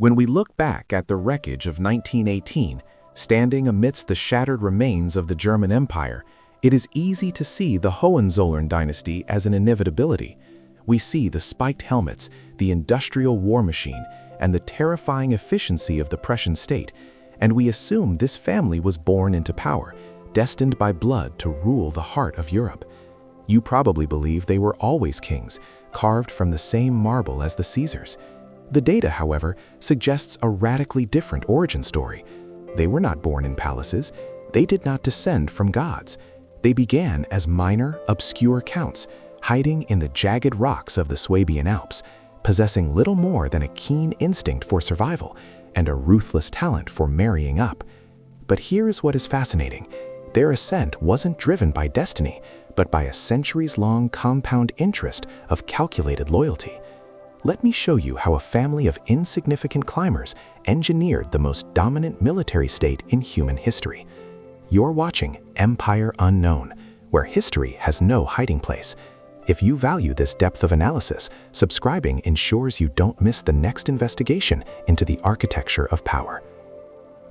When we look back at the wreckage of 1918, standing amidst the shattered remains of the German Empire, it is easy to see the Hohenzollern dynasty as an inevitability. We see the spiked helmets, the industrial war machine, and the terrifying efficiency of the Prussian state, and we assume this family was born into power, destined by blood to rule the heart of Europe. You probably believe they were always kings, carved from the same marble as the Caesars. The data, however, suggests a radically different origin story. They were not born in palaces. They did not descend from gods. They began as minor, obscure counts, hiding in the jagged rocks of the Swabian Alps, possessing little more than a keen instinct for survival and a ruthless talent for marrying up. But here is what is fascinating. Their ascent wasn't driven by destiny, but by a centuries-long compound interest of calculated loyalty. Let me show you how a family of insignificant climbers engineered the most dominant military state in human history. You're watching Empire Unknown, where history has no hiding place. If you value this depth of analysis, subscribing ensures you don't miss the next investigation into the architecture of power.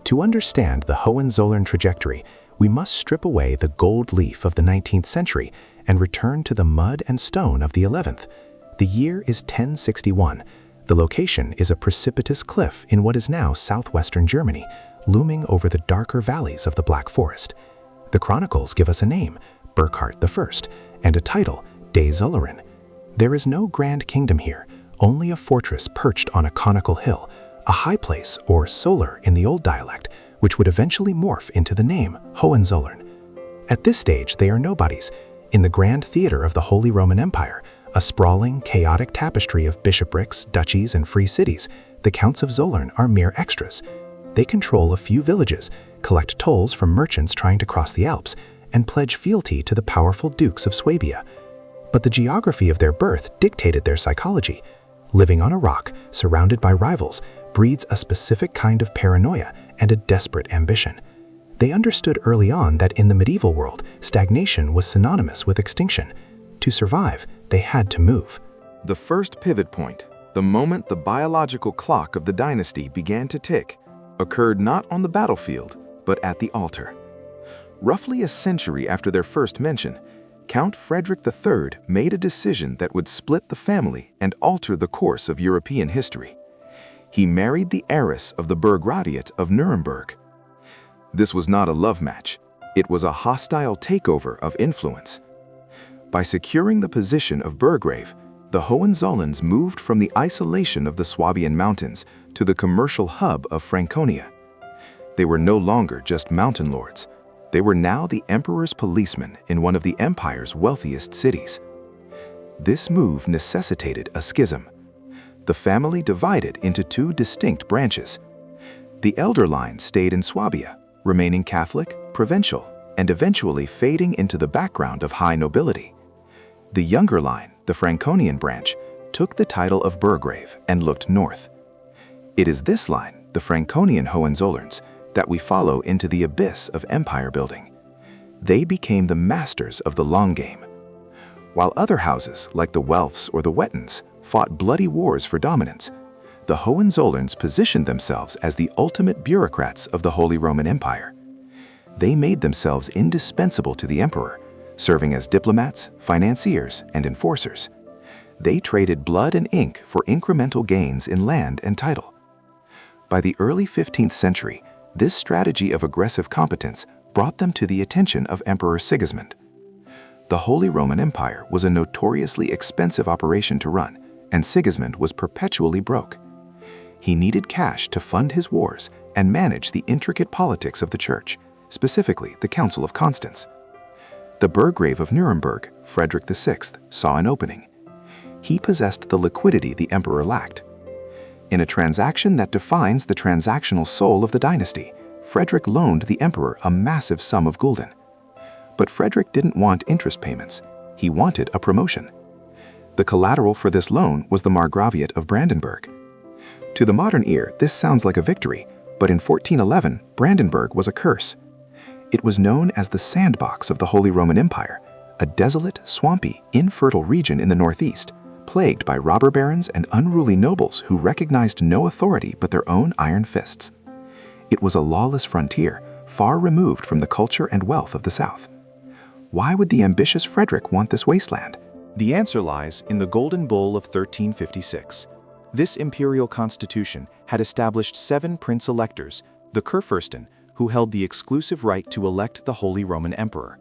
To understand the Hohenzollern trajectory, we must strip away the gold leaf of the 19th century and return to the mud and stone of the 11th. The year is 1061. The location is a precipitous cliff in what is now southwestern Germany, looming over the darker valleys of the Black Forest. The chronicles give us a name, Burkhard I, and a title, De Zollern. There is no grand kingdom here, only a fortress perched on a conical hill, a high place or solar in the old dialect, which would eventually morph into the name Hohenzollern. At this stage, they are nobodies. In the grand theater of the Holy Roman Empire, a sprawling, chaotic tapestry of bishoprics, duchies, and free cities, the Counts of Zollern are mere extras. They control a few villages, collect tolls from merchants trying to cross the Alps, and pledge fealty to the powerful dukes of Swabia. But the geography of their birth dictated their psychology. Living on a rock, surrounded by rivals, breeds a specific kind of paranoia and a desperate ambition. They understood early on that in the medieval world, stagnation was synonymous with extinction. To survive, they had to move. The first pivot point, the moment the biological clock of the dynasty began to tick, occurred not on the battlefield, but at the altar. Roughly a century after their first mention, Count Frederick III made a decision that would split the family and alter the course of European history. He married the heiress of the Burgradiate of Nuremberg. This was not a love match. It was a hostile takeover of influence. By securing the position of Burgrave, the Hohenzollerns moved from the isolation of the Swabian mountains to the commercial hub of Franconia. They were no longer just mountain lords. They were now the emperor's policemen in one of the empire's wealthiest cities. This move necessitated a schism. The family divided into two distinct branches. The elder line stayed in Swabia, remaining Catholic, provincial, and eventually fading into the background of high nobility. The younger line, the Franconian branch, took the title of Burgrave and looked north. It is this line, the Franconian Hohenzollerns, that we follow into the abyss of empire building. They became the masters of the long game. While other houses, like the Welfs or the Wettins, fought bloody wars for dominance, the Hohenzollerns positioned themselves as the ultimate bureaucrats of the Holy Roman Empire. They made themselves indispensable to the emperor, serving as diplomats, financiers, and enforcers. They traded blood and ink for incremental gains in land and title. By the early 15th century, this strategy of aggressive competence brought them to the attention of Emperor Sigismund. The Holy Roman Empire was a notoriously expensive operation to run, and Sigismund was perpetually broke. He needed cash to fund his wars and manage the intricate politics of the church, specifically the Council of Constance. The Burgrave of Nuremberg, Frederick VI, saw an opening. He possessed the liquidity the emperor lacked. In a transaction that defines the transactional soul of the dynasty, Frederick loaned the emperor a massive sum of gulden. But Frederick didn't want interest payments. He wanted a promotion. The collateral for this loan was the Margraviate of Brandenburg. To the modern ear, this sounds like a victory, but in 1411, Brandenburg was a curse. It was known as the sandbox of the Holy Roman Empire, a desolate, swampy, infertile region in the northeast, plagued by robber barons and unruly nobles who recognized no authority but their own iron fists. It was a lawless frontier, far removed from the culture and wealth of the South. Why would the ambitious Frederick want this wasteland? The answer lies in the Golden Bull of 1356. This imperial constitution had established 7 prince-electors, the Kurfürsten, who held the exclusive right to elect the Holy Roman Emperor.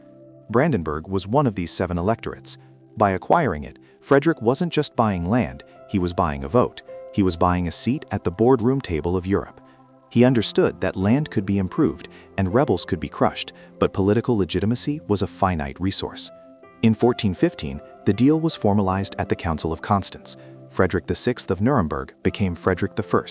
Brandenburg was one of these 7 electorates. By acquiring it, Frederick wasn't just buying land, he was buying a vote. He was buying a seat at the boardroom table of Europe. He understood that land could be improved and rebels could be crushed, but political legitimacy was a finite resource. In 1415, the deal was formalized at the Council of Constance. Frederick VI of Nuremberg became Frederick I,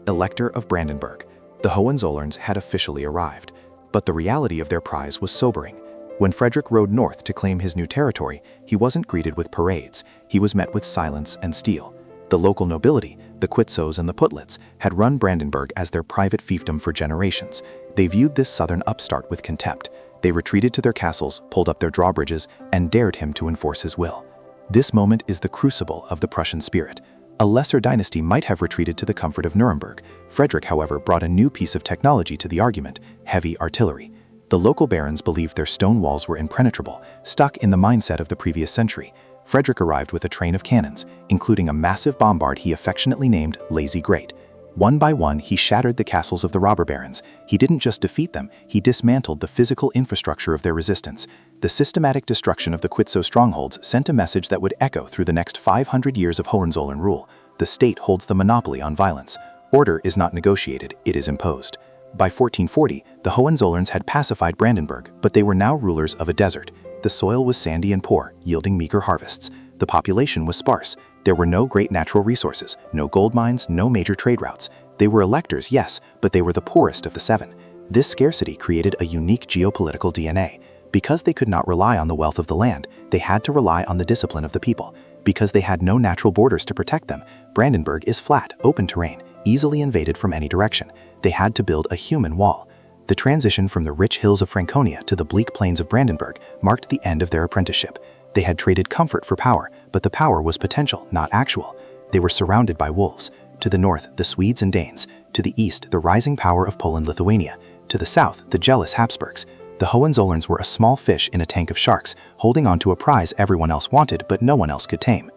Elector of Brandenburg. The Hohenzollerns had officially arrived, but the reality of their prize was sobering. When Frederick rode north to claim his new territory, he wasn't greeted with parades, he was met with silence and steel. The local nobility, the Quitzows and the Putlets, had run Brandenburg as their private fiefdom for generations. They viewed this southern upstart with contempt. They retreated to their castles, pulled up their drawbridges, and dared him to enforce his will. This moment is the crucible of the Prussian spirit. A lesser dynasty might have retreated to the comfort of Nuremberg. Frederick, however, brought a new piece of technology to the argument: heavy artillery. The local barons believed their stone walls were impenetrable, stuck in the mindset of the previous century. Frederick arrived with a train of cannons, including a massive bombard he affectionately named Lazy Great. One by one, he shattered the castles of the robber barons. He didn't just defeat them, he dismantled the physical infrastructure of their resistance. The systematic destruction of the Quitzow strongholds sent a message that would echo through the next 500 years of Hohenzollern rule. The state holds the monopoly on violence. Order is not negotiated, it is imposed. By 1440, the Hohenzollerns had pacified Brandenburg, but they were now rulers of a desert. The soil was sandy and poor, yielding meager harvests. The population was sparse. There were no great natural resources, no gold mines, no major trade routes. They were electors, yes, but they were the poorest of the 7. This scarcity created a unique geopolitical DNA. Because they could not rely on the wealth of the land, they had to rely on the discipline of the people. Because they had no natural borders to protect them, Brandenburg is flat, open terrain, easily invaded from any direction. They had to build a human wall. The transition from the rich hills of Franconia to the bleak plains of Brandenburg marked the end of their apprenticeship. They had traded comfort for power, but the power was potential, not actual. They were surrounded by wolves. To the north, the Swedes and Danes. To the east, the rising power of Poland-Lithuania. To the south, the jealous Habsburgs. The Hohenzollerns were a small fish in a tank of sharks, holding on to a prize everyone else wanted but no one else could tame.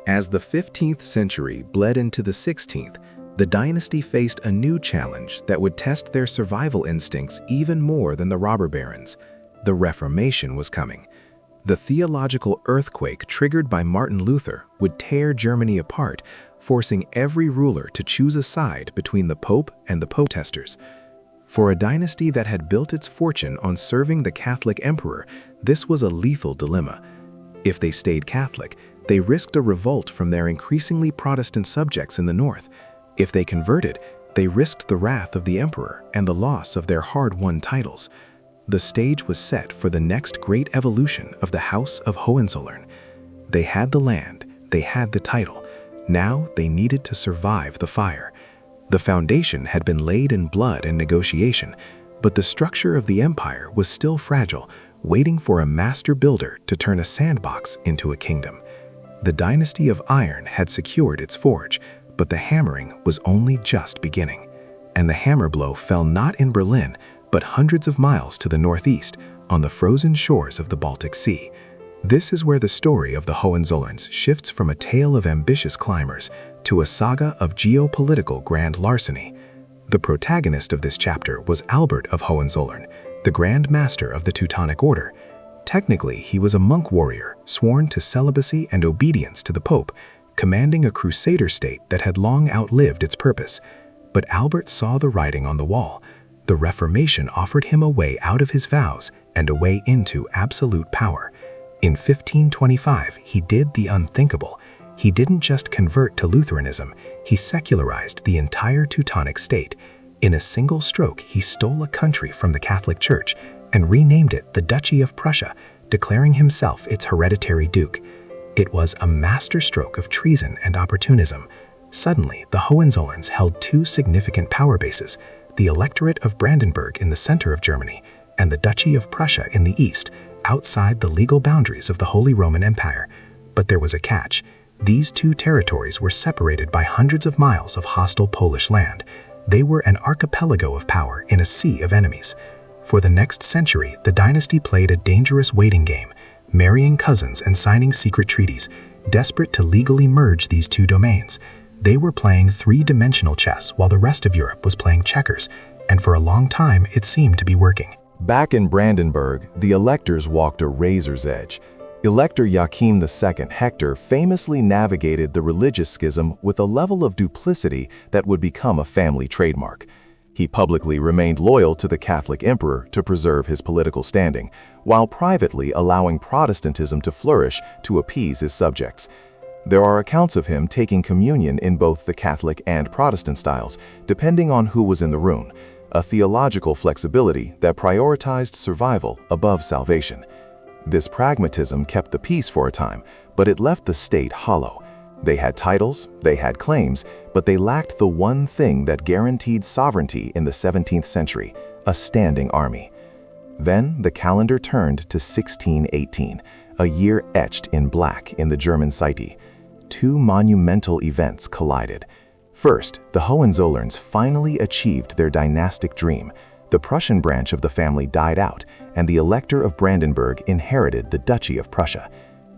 As the 15th century bled into the 16th, the dynasty faced a new challenge that would test their survival instincts even more than the robber barons. The Reformation was coming. The theological earthquake triggered by Martin Luther would tear Germany apart, forcing every ruler to choose a side between the Pope and the protesters. For a dynasty that had built its fortune on serving the Catholic emperor, this was a lethal dilemma. If they stayed Catholic, they risked a revolt from their increasingly Protestant subjects in the north. If they converted, they risked the wrath of the emperor and the loss of their hard-won titles. The stage was set for the next great evolution of the House of Hohenzollern. They had the land, they had the title. Now they needed to survive the fire. The foundation had been laid in blood and negotiation, but the structure of the empire was still fragile, waiting for a master builder to turn a sandbox into a kingdom. The dynasty of iron had secured its forge, but the hammering was only just beginning. And the hammer blow fell not in Berlin, but hundreds of miles to the northeast, on the frozen shores of the Baltic Sea. This is where the story of the Hohenzollerns shifts from a tale of ambitious climbers to a saga of geopolitical grand larceny. The protagonist of this chapter was Albert of Hohenzollern, the Grand Master of the Teutonic Order. Technically, he was a monk warrior, sworn to celibacy and obedience to the Pope, commanding a crusader state that had long outlived its purpose. But Albert saw the writing on the wall. The Reformation offered him a way out of his vows and a way into absolute power. In 1525, he did the unthinkable. He didn't just convert to Lutheranism, he secularized the entire Teutonic state. In a single stroke, he stole a country from the Catholic Church and renamed it the Duchy of Prussia, declaring himself its hereditary duke. It was a masterstroke of treason and opportunism. Suddenly, the Hohenzollerns held 2 significant power bases, the electorate of Brandenburg in the center of Germany and the Duchy of Prussia in the east, outside the legal boundaries of the Holy Roman Empire. But there was a catch. These two territories were separated by hundreds of miles of hostile Polish land. They were an archipelago of power in a sea of enemies. For the next century, the dynasty played a dangerous waiting game, marrying cousins and signing secret treaties, desperate to legally merge these two domains. They were playing three-dimensional chess while the rest of Europe was playing checkers, and for a long time it seemed to be working. Back in Brandenburg, the electors walked a razor's edge. Elector Joachim II Hector famously navigated the religious schism with a level of duplicity that would become a family trademark. He publicly remained loyal to the Catholic emperor to preserve his political standing, while privately allowing Protestantism to flourish to appease his subjects. There are accounts of him taking communion in both the Catholic and Protestant styles, depending on who was in the room, a theological flexibility that prioritized survival above salvation. This pragmatism kept the peace for a time, but it left the state hollow. They had titles, they had claims, but they lacked the one thing that guaranteed sovereignty in the 17th century, a standing army. Then the calendar turned to 1618, a year etched in black in the German Psyche. Two monumental events collided. First, the Hohenzollerns finally achieved their dynastic dream. The Prussian branch of the family died out, and the Elector of Brandenburg inherited the Duchy of Prussia.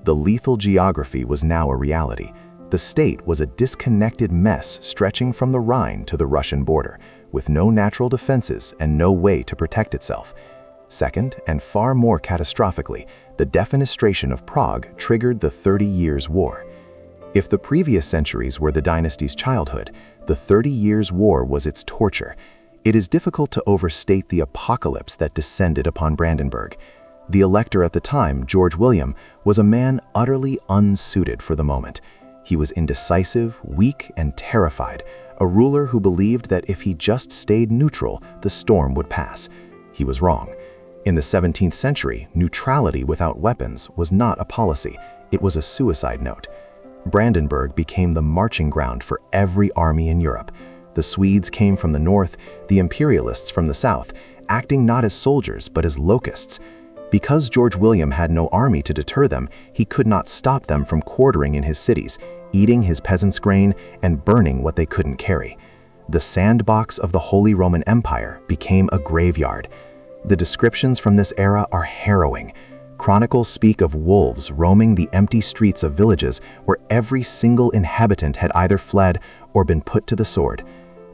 The lethal geography was now a reality. The state was a disconnected mess stretching from the Rhine to the Russian border, with no natural defenses and no way to protect itself. Second, and far more catastrophically, the defenestration of Prague triggered the 30 Years' War. If the previous centuries were the dynasty's childhood, the 30 Years' War was its torture. It is difficult to overstate the apocalypse that descended upon Brandenburg. The elector at the time, George William, was a man utterly unsuited for the moment. He was indecisive, weak, and terrified, a ruler who believed that if he just stayed neutral, the storm would pass. He was wrong. In the 17th century, neutrality without weapons was not a policy, it was a suicide note. Brandenburg became the marching ground for every army in Europe. The Swedes came from the north, the imperialists from the south, acting not as soldiers but as locusts. Because George William had no army to deter them, he could not stop them from quartering in his cities, eating his peasants' grain, and burning what they couldn't carry. The sandbox of the Holy Roman Empire became a graveyard. The descriptions from this era are harrowing. Chronicles speak of wolves roaming the empty streets of villages where every single inhabitant had either fled or been put to the sword.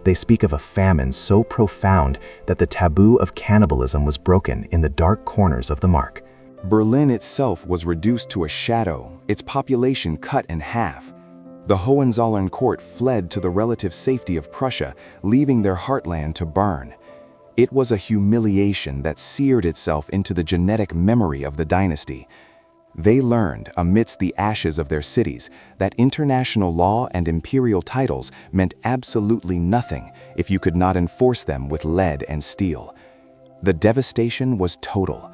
They speak of a famine so profound that the taboo of cannibalism was broken in the dark corners of the Mark. Berlin itself was reduced to a shadow, its population cut in half. The Hohenzollern court fled to the relative safety of Prussia, leaving their heartland to burn. It was a humiliation that seared itself into the genetic memory of the dynasty. They learned, amidst the ashes of their cities, that international law and imperial titles meant absolutely nothing if you could not enforce them with lead and steel. The devastation was total.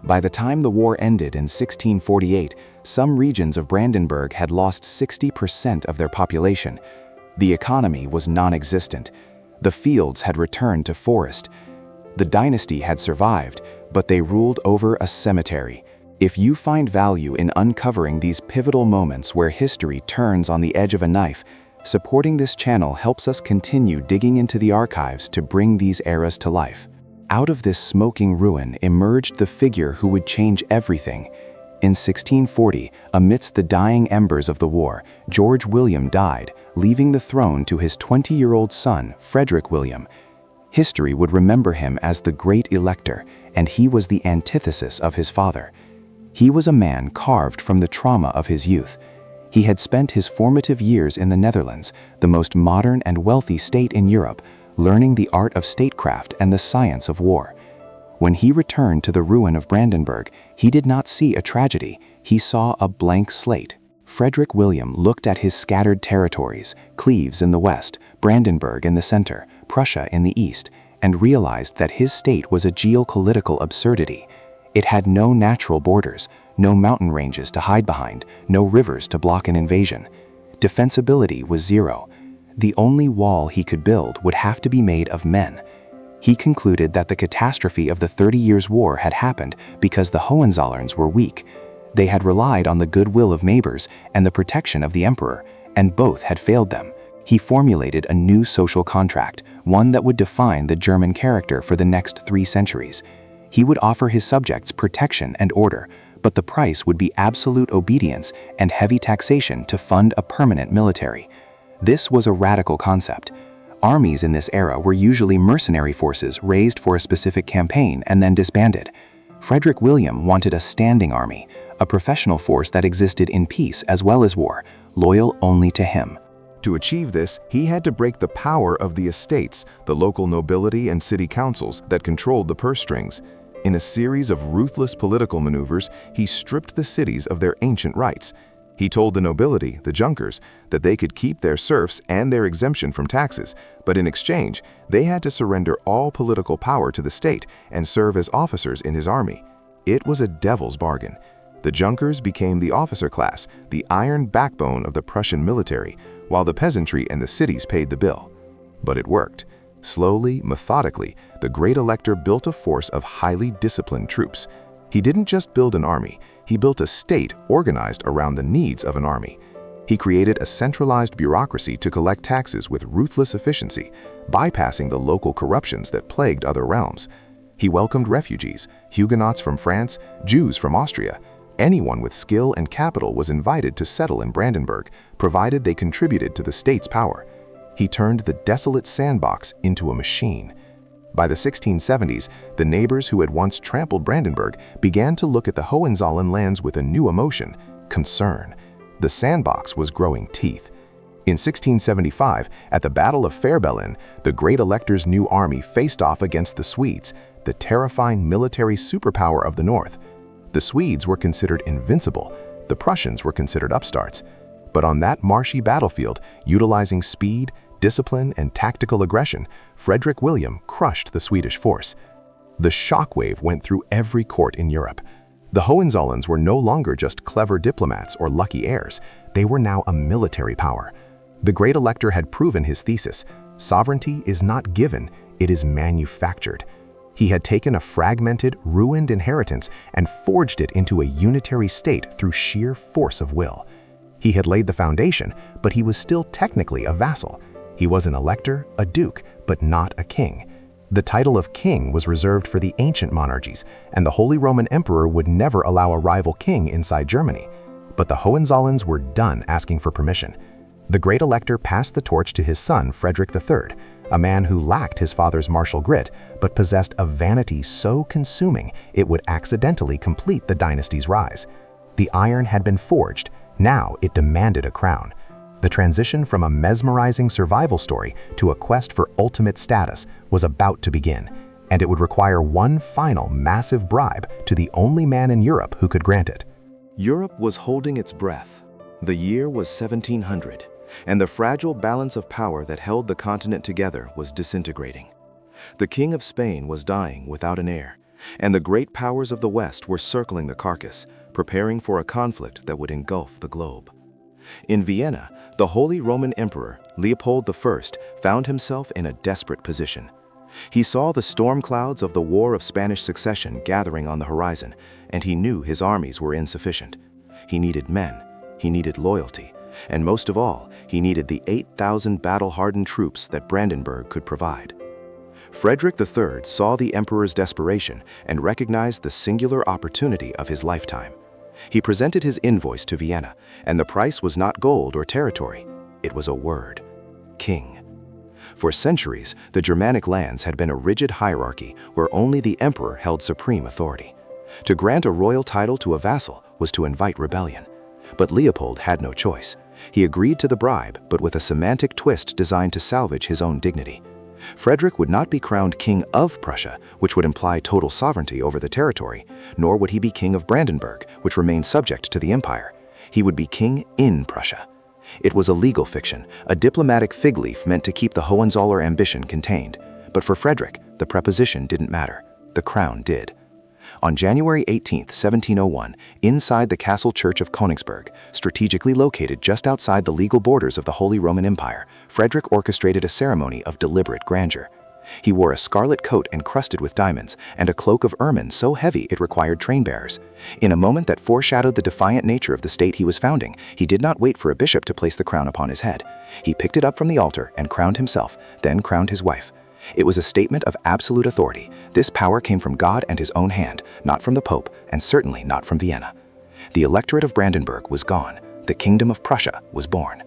By the time the war ended in 1648, some regions of Brandenburg had lost 60% of their population. The economy was non-existent. The fields had returned to forest. The dynasty had survived, but they ruled over a cemetery. If you find value in uncovering these pivotal moments where history turns on the edge of a knife, supporting this channel helps us continue digging into the archives to bring these eras to life. Out of this smoking ruin emerged the figure who would change everything. In 1640, amidst the dying embers of the war, George William died, leaving the throne to his 20-year-old son, Frederick William. History would remember him as the Great Elector, and he was the antithesis of his father. He was a man carved from the trauma of his youth. He had spent his formative years in the Netherlands, the most modern and wealthy state in Europe, learning the art of statecraft and the science of war. When he returned to the ruin of Brandenburg, he did not see a tragedy, he saw a blank slate. Frederick William looked at his scattered territories, Cleves in the west, Brandenburg in the center, Prussia in the east, and realized that his state was a geopolitical absurdity. It had no natural borders, no mountain ranges to hide behind, no rivers to block an invasion. Defensibility was zero. The only wall he could build would have to be made of men. He concluded that the catastrophe of the 30 Years' War had happened because the Hohenzollerns were weak. They had relied on the goodwill of neighbors and the protection of the emperor, and both had failed them. He formulated a new social contract, one that would define the German character for the next 3 centuries. He would offer his subjects protection and order, but the price would be absolute obedience and heavy taxation to fund a permanent military. This was a radical concept. Armies in this era were usually mercenary forces raised for a specific campaign and then disbanded. Frederick William wanted a standing army, a professional force that existed in peace as well as war, loyal only to him. To achieve this, he had to break the power of the estates, the local nobility and city councils that controlled the purse strings. In a series of ruthless political maneuvers, he stripped the cities of their ancient rights. He told the nobility, the Junkers, that they could keep their serfs and their exemption from taxes, but in exchange, they had to surrender all political power to the state and serve as officers in his army. It was a devil's bargain. The Junkers became the officer class, the iron backbone of the Prussian military, while the peasantry and the cities paid the bill. But it worked. Slowly, methodically, the Great Elector built a force of highly disciplined troops. He didn't just build an army, he built a state organized around the needs of an army. He created a centralized bureaucracy to collect taxes with ruthless efficiency, bypassing the local corruptions that plagued other realms. He welcomed refugees, Huguenots from France, Jews from Austria. Anyone with skill and capital was invited to settle in Brandenburg, provided they contributed to the state's power. He turned the desolate sandbox into a machine. By the 1670s, the neighbors who had once trampled Brandenburg began to look at the Hohenzollern lands with a new emotion, concern. The sandbox was growing teeth. In 1675, at the Battle of Fehrbellin, the Great Elector's new army faced off against the Swedes, the terrifying military superpower of the north. The Swedes were considered invincible, the Prussians were considered upstarts. But on that marshy battlefield, utilizing speed, discipline, and tactical aggression, Frederick William crushed the Swedish force. The shockwave went through every court in Europe. The Hohenzollerns were no longer just clever diplomats or lucky heirs, they were now a military power. The Great Elector had proven his thesis: sovereignty is not given, it is manufactured. He had taken a fragmented, ruined inheritance and forged it into a unitary state through sheer force of will. He had laid the foundation, but he was still technically a vassal. He was an elector, a duke, but not a king. The title of king was reserved for the ancient monarchies, and the Holy Roman Emperor would never allow a rival king inside Germany. But the Hohenzollerns were done asking for permission. The Great Elector passed the torch to his son, Frederick III, a man who lacked his father's martial grit, but possessed a vanity so consuming it would accidentally complete the dynasty's rise. The iron had been forged, now it demanded a crown. The transition from a mesmerizing survival story to a quest for ultimate status was about to begin, and it would require one final massive bribe to the only man in Europe who could grant it. Europe was holding its breath. The year was 1700, and the fragile balance of power that held the continent together was disintegrating. The King of Spain was dying without an heir, and the great powers of the West were circling the carcass, preparing for a conflict that would engulf the globe. In Vienna, the Holy Roman Emperor, Leopold I, found himself in a desperate position. He saw the storm clouds of the War of Spanish Succession gathering on the horizon, and he knew his armies were insufficient. He needed men, he needed loyalty, and most of all, he needed the 8,000 battle-hardened troops that Brandenburg could provide. Frederick III saw the emperor's desperation and recognized the singular opportunity of his lifetime. He presented his invoice to Vienna, and the price was not gold or territory. It was a word: king. For centuries, the Germanic lands had been a rigid hierarchy where only the emperor held supreme authority. To grant a royal title to a vassal was to invite rebellion. But Leopold had no choice. He agreed to the bribe, but with a semantic twist designed to salvage his own dignity. Frederick would not be crowned King of Prussia, which would imply total sovereignty over the territory, nor would he be King of Brandenburg, which remained subject to the empire. He would be King in Prussia. It was a legal fiction, a diplomatic fig leaf meant to keep the Hohenzollern ambition contained. But for Frederick, the preposition didn't matter. The crown did. On January 18, 1701, inside the castle church of Königsberg, strategically located just outside the legal borders of the Holy Roman Empire, Frederick orchestrated a ceremony of deliberate grandeur. He wore a scarlet coat encrusted with diamonds and a cloak of ermine so heavy it required train-bearers. In a moment that foreshadowed the defiant nature of the state he was founding, he did not wait for a bishop to place the crown upon his head. He picked it up from the altar and crowned himself, then crowned his wife. It was a statement of absolute authority. This power came from God and his own hand, not from the Pope, and certainly not from Vienna. The electorate of Brandenburg was gone. The kingdom of Prussia was born.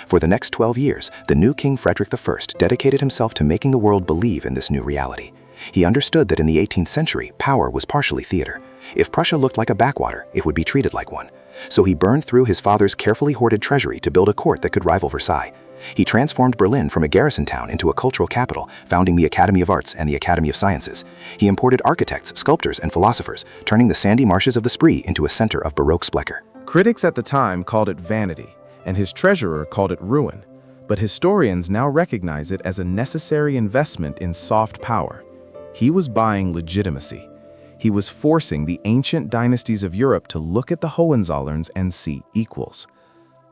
For the next 12 years, the new King Frederick I dedicated himself to making the world believe in this new reality. He understood that in the 18th century, power was partially theater. If Prussia looked like a backwater, it would be treated like one. So he burned through his father's carefully hoarded treasury to build a court that could rival Versailles. He transformed Berlin from a garrison town into a cultural capital, founding the Academy of Arts and the Academy of Sciences. He imported architects, sculptors, and philosophers, turning the sandy marshes of the Spree into a center of Baroque splendor. Critics at the time called it vanity, and his treasurer called it ruin, but historians now recognize it as a necessary investment in soft power. He was buying legitimacy. He was forcing the ancient dynasties of Europe to look at the Hohenzollerns and see equals.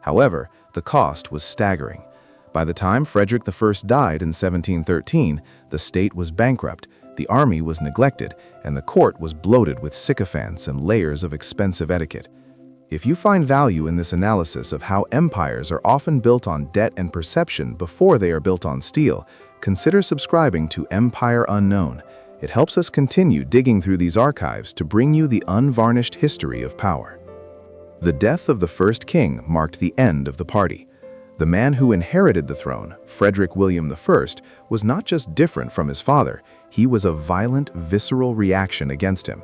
However, the cost was staggering. By the time Frederick I died in 1713, the state was bankrupt, the army was neglected, and the court was bloated with sycophants and layers of expensive etiquette. If you find value in this analysis of how empires are often built on debt and perception before they are built on steel, consider subscribing to Empire Unknown. It helps us continue digging through these archives to bring you the unvarnished history of power. The death of the first king marked the end of the party. The man who inherited the throne, Frederick William I, was not just different from his father, he was a violent, visceral reaction against him.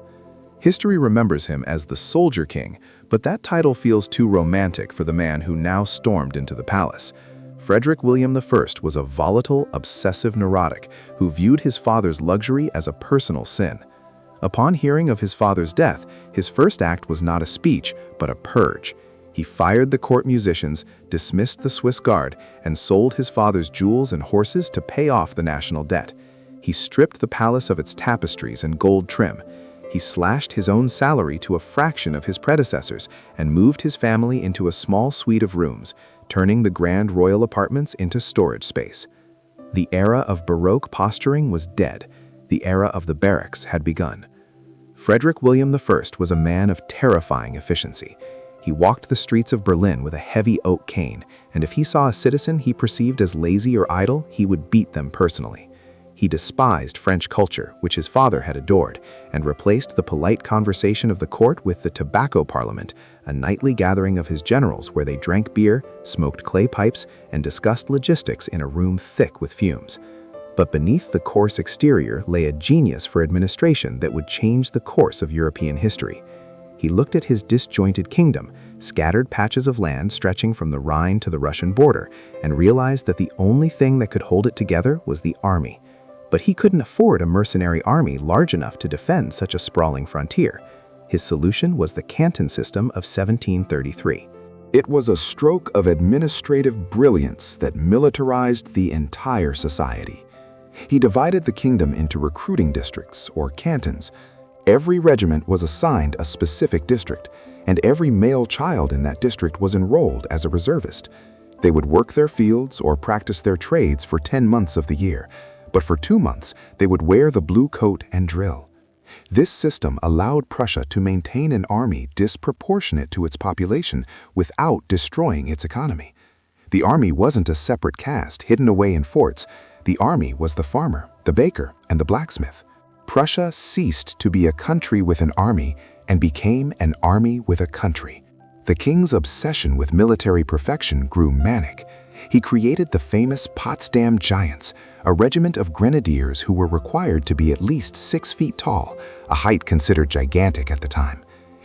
History remembers him as the Soldier King, but that title feels too romantic for the man who now stormed into the palace. Frederick William I was a volatile, obsessive neurotic who viewed his father's luxury as a personal sin. Upon hearing of his father's death, his first act was not a speech, but a purge. He fired the court musicians, dismissed the Swiss Guard, and sold his father's jewels and horses to pay off the national debt. He stripped the palace of its tapestries and gold trim. He slashed his own salary to a fraction of his predecessors and moved his family into a small suite of rooms, turning the grand royal apartments into storage space. The era of Baroque posturing was dead. The era of the barracks had begun. Frederick William I was a man of terrifying efficiency. He walked the streets of Berlin with a heavy oak cane, and if he saw a citizen he perceived as lazy or idle, he would beat them personally. He despised French culture, which his father had adored, and replaced the polite conversation of the court with the tobacco parliament, a nightly gathering of his generals where they drank beer, smoked clay pipes, and discussed logistics in a room thick with fumes. But beneath the coarse exterior lay a genius for administration that would change the course of European history. He looked at his disjointed kingdom, scattered patches of land stretching from the Rhine to the Russian border, and realized that the only thing that could hold it together was the army. But he couldn't afford a mercenary army large enough to defend such a sprawling frontier. His solution was the canton system of 1733. It was a stroke of administrative brilliance that militarized the entire society. He divided the kingdom into recruiting districts, or cantons. Every regiment was assigned a specific district, and every male child in that district was enrolled as a reservist. They would work their fields or practice their trades for 10 months of the year, but for 2 months they would wear the blue coat and drill. This system allowed Prussia to maintain an army disproportionate to its population without destroying its economy. The army wasn't a separate caste hidden away in forts. The army was the farmer, the baker, and the blacksmith. Prussia ceased to be a country with an army and became an army with a country. The king's obsession with military perfection grew manic. He created the famous Potsdam Giants, a regiment of grenadiers who were required to be at least 6 feet tall, a height considered gigantic at the time.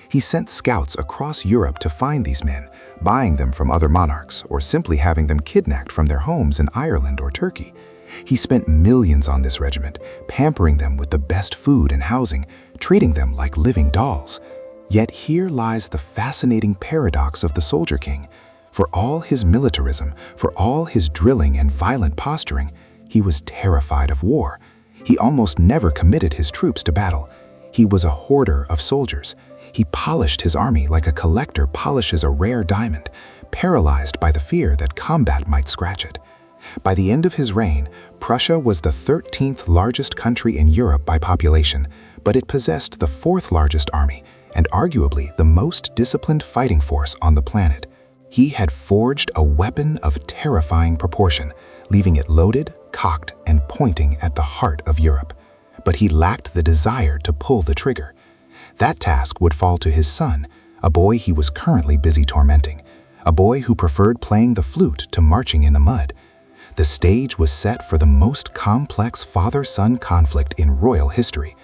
He sent scouts across Europe to find these men, buying them from other monarchs or simply having them kidnapped from their homes in Ireland or Turkey. He spent millions on this regiment, pampering them with the best food and housing, treating them like living dolls. Yet here lies the fascinating paradox of the Soldier King. For all his militarism, for all his drilling and violent posturing, he was terrified of war. He almost never committed his troops to battle. He was a hoarder of soldiers. He polished his army like a collector polishes a rare diamond, paralyzed by the fear that combat might scratch it. By the end of his reign, Prussia was the 13th largest country in Europe by population, but it possessed the 4th largest army and arguably the most disciplined fighting force on the planet. He had forged a weapon of terrifying proportion, leaving it loaded, cocked, and pointing at the heart of Europe. But he lacked the desire to pull the trigger. That task would fall to his son, a boy he was currently busy tormenting, a boy who preferred playing the flute to marching in the mud. The stage was set for the most complex father-son conflict in royal history,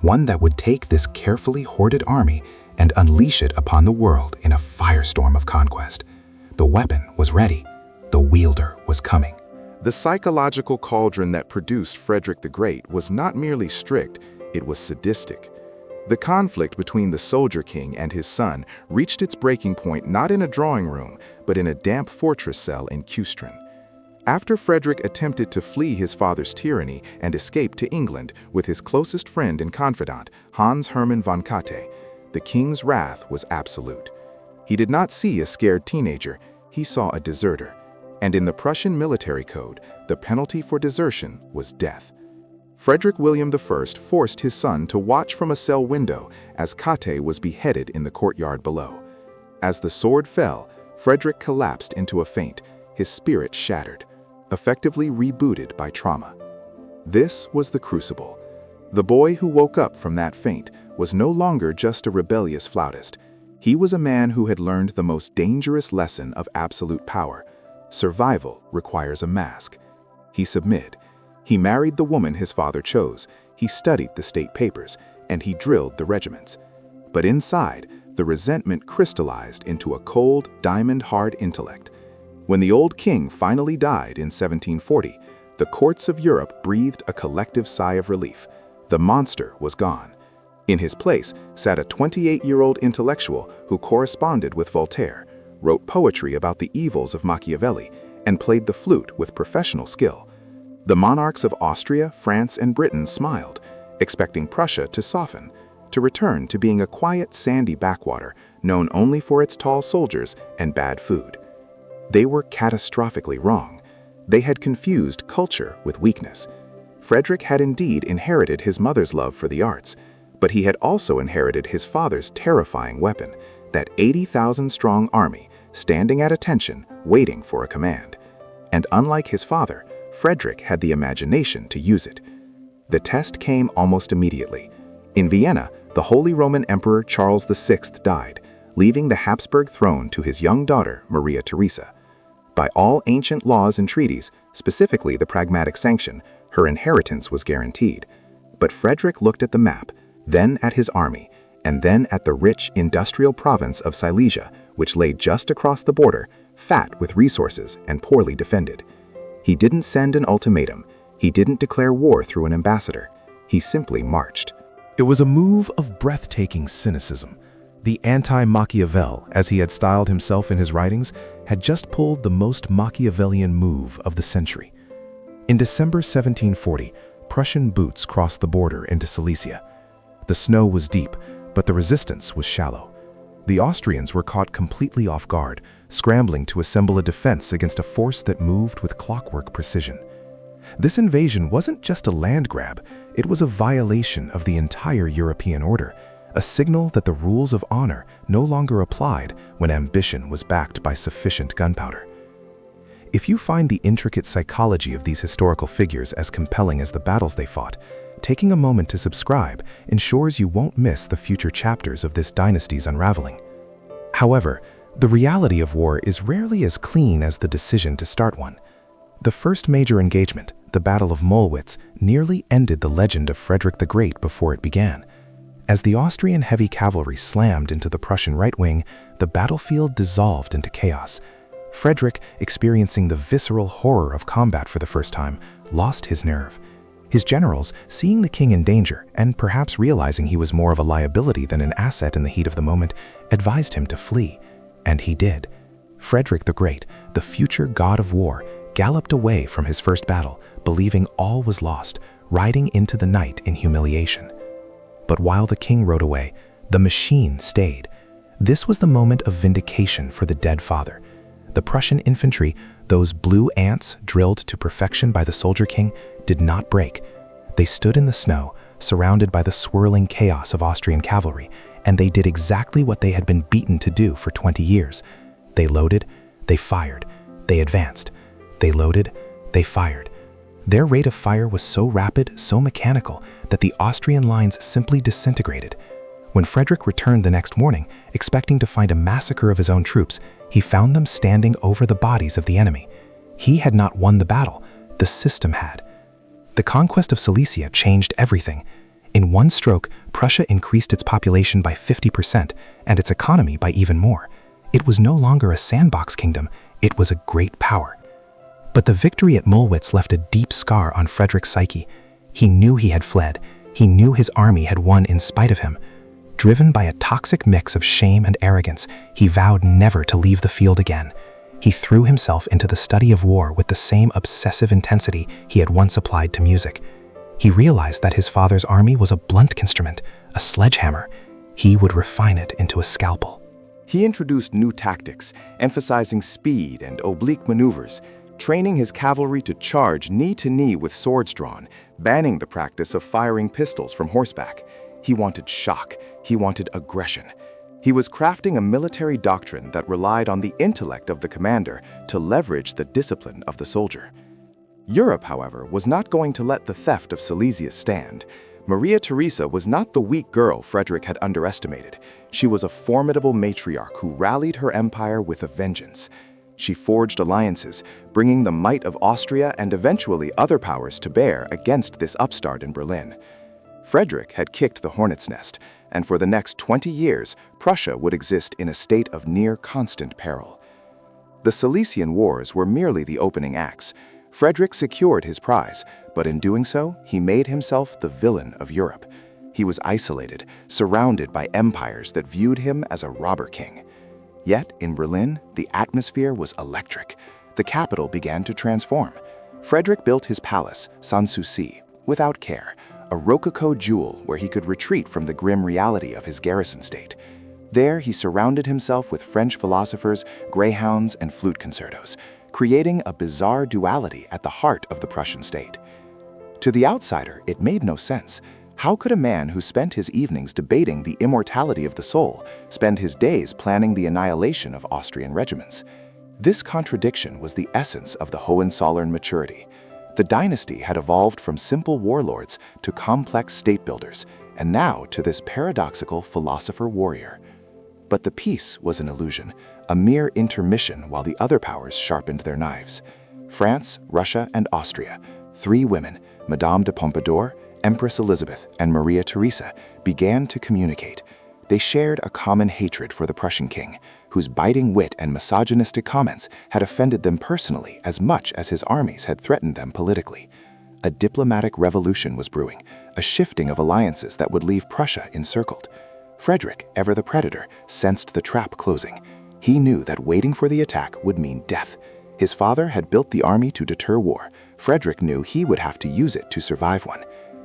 one that would take this carefully hoarded army and unleash it upon the world in a firestorm of conquest. The weapon was ready. The wielder was coming. The psychological cauldron that produced Frederick the Great was not merely strict, it was sadistic. The conflict between the soldier king and his son reached its breaking point not in a drawing room, but in a damp fortress cell in Küstrin. After Frederick attempted to flee his father's tyranny and escape to England with his closest friend and confidant, Hans Hermann von Katte, the king's wrath was absolute. He did not see a scared teenager, he saw a deserter. And in the Prussian military code, the penalty for desertion was death. Frederick William I forced his son to watch from a cell window as Katte was beheaded in the courtyard below. As the sword fell, Frederick collapsed into a faint, his spirit shattered, effectively rebooted by trauma. This was the crucible. The boy who woke up from that faint was no longer just a rebellious flautist. He was a man who had learned the most dangerous lesson of absolute power. Survival requires a mask. He submitted. He married the woman his father chose. He studied the state papers, and he drilled the regiments. But inside, the resentment crystallized into a cold, diamond-hard intellect. When the old king finally died in 1740, the courts of Europe breathed a collective sigh of relief. The monster was gone. In his place sat a 28-year-old intellectual who corresponded with Voltaire, wrote poetry about the evils of Machiavelli, and played the flute with professional skill. The monarchs of Austria, France, and Britain smiled, expecting Prussia to soften, to return to being a quiet, sandy backwater known only for its tall soldiers and bad food. They were catastrophically wrong. They had confused culture with weakness. Frederick had indeed inherited his mother's love for the arts, but he had also inherited his father's terrifying weapon, that 80,000-strong army standing at attention, waiting for a command. And unlike his father, Frederick had the imagination to use it. The test came almost immediately. In Vienna, the Holy Roman Emperor Charles VI died, leaving the Habsburg throne to his young daughter, Maria Theresa. By all ancient laws and treaties, specifically the Pragmatic Sanction, her inheritance was guaranteed. But Frederick looked at the map, then at his army, and then at the rich industrial province of Silesia, which lay just across the border, fat with resources and poorly defended. He didn't send an ultimatum. He didn't declare war through an ambassador. He simply marched. It was a move of breathtaking cynicism. The anti-Machiavel, as he had styled himself in his writings, had just pulled the most Machiavellian move of the century. In December 1740, Prussian boots crossed the border into Silesia. The snow was deep, but the resistance was shallow. The Austrians were caught completely off guard, scrambling to assemble a defense against a force that moved with clockwork precision. This invasion wasn't just a land grab, it was a violation of the entire European order, a signal that the rules of honor no longer applied when ambition was backed by sufficient gunpowder. If you find the intricate psychology of these historical figures as compelling as the battles they fought, taking a moment to subscribe ensures you won't miss the future chapters of this dynasty's unraveling. However, the reality of war is rarely as clean as the decision to start one. The first major engagement, the Battle of Mollwitz, nearly ended the legend of Frederick the Great before it began. As the Austrian heavy cavalry slammed into the Prussian right wing, the battlefield dissolved into chaos. Frederick, experiencing the visceral horror of combat for the first time, lost his nerve. His generals, seeing the king in danger and perhaps realizing he was more of a liability than an asset in the heat of the moment, advised him to flee. And he did. Frederick the Great, the future god of war, galloped away from his first battle, believing all was lost, riding into the night in humiliation. But while the king rode away, the machine stayed. This was the moment of vindication for the dead father. The Prussian infantry, Those blue ants, drilled to perfection by the Soldier King, did not break. They stood in the snow, surrounded by the swirling chaos of Austrian cavalry, and they did exactly what they had been beaten to do for 20 years. They loaded, they fired, they advanced. They loaded, they fired. Their rate of fire was so rapid, so mechanical, that the Austrian lines simply disintegrated. When Frederick returned the next morning, expecting to find a massacre of his own troops, he found them standing over the bodies of the enemy. He had not won the battle, the system had. The conquest of Silesia changed everything. In one stroke, Prussia increased its population by 50% and its economy by even more. It was no longer a sandbox kingdom, it was a great power. But the victory at Mollwitz left a deep scar on Frederick's psyche. He knew he had fled. He knew his army had won in spite of him. Driven by a toxic mix of shame and arrogance, he vowed never to leave the field again. He threw himself into the study of war with the same obsessive intensity he had once applied to music. He realized that his father's army was a blunt instrument, a sledgehammer. He would refine it into a scalpel. He introduced new tactics, emphasizing speed and oblique maneuvers, training his cavalry to charge knee to knee with swords drawn, banning the practice of firing pistols from horseback. He wanted shock. He wanted aggression. He was crafting a military doctrine that relied on the intellect of the commander to leverage the discipline of the soldier. Europe, however, was not going to let the theft of Silesia stand. Maria Theresa was not the weak girl Frederick had underestimated. She was a formidable matriarch who rallied her empire with a vengeance. She forged alliances, bringing the might of Austria and eventually other powers to bear against this upstart in Berlin. Frederick had kicked the hornet's nest, and for the next 20 years, Prussia would exist in a state of near constant peril. The Silesian Wars were merely the opening acts. Frederick secured his prize, but in doing so, he made himself the villain of Europe. He was isolated, surrounded by empires that viewed him as a robber king. Yet, in Berlin, the atmosphere was electric. The capital began to transform. Frederick built his palace, Sanssouci, without care, a rococo jewel where he could retreat from the grim reality of his garrison state. There, he surrounded himself with French philosophers, greyhounds, and flute concertos, creating a bizarre duality at the heart of the Prussian state. To the outsider, it made no sense. How could a man who spent his evenings debating the immortality of the soul spend his days planning the annihilation of Austrian regiments? This contradiction was the essence of the Hohenzollern maturity. The dynasty had evolved from simple warlords to complex state builders, and now to this paradoxical philosopher-warrior. But the peace was an illusion, a mere intermission while the other powers sharpened their knives. France, Russia, and Austria, three women, Madame de Pompadour, Empress Elizabeth, and Maria Theresa, began to communicate. They shared a common hatred for the Prussian king, whose biting wit and misogynistic comments had offended them personally as much as his armies had threatened them politically. A diplomatic revolution was brewing, a shifting of alliances that would leave Prussia encircled. Frederick, ever the predator, sensed the trap closing. He knew that waiting for the attack would mean death. His father had built the army to deter war. Frederick knew he would have to use it to survive one.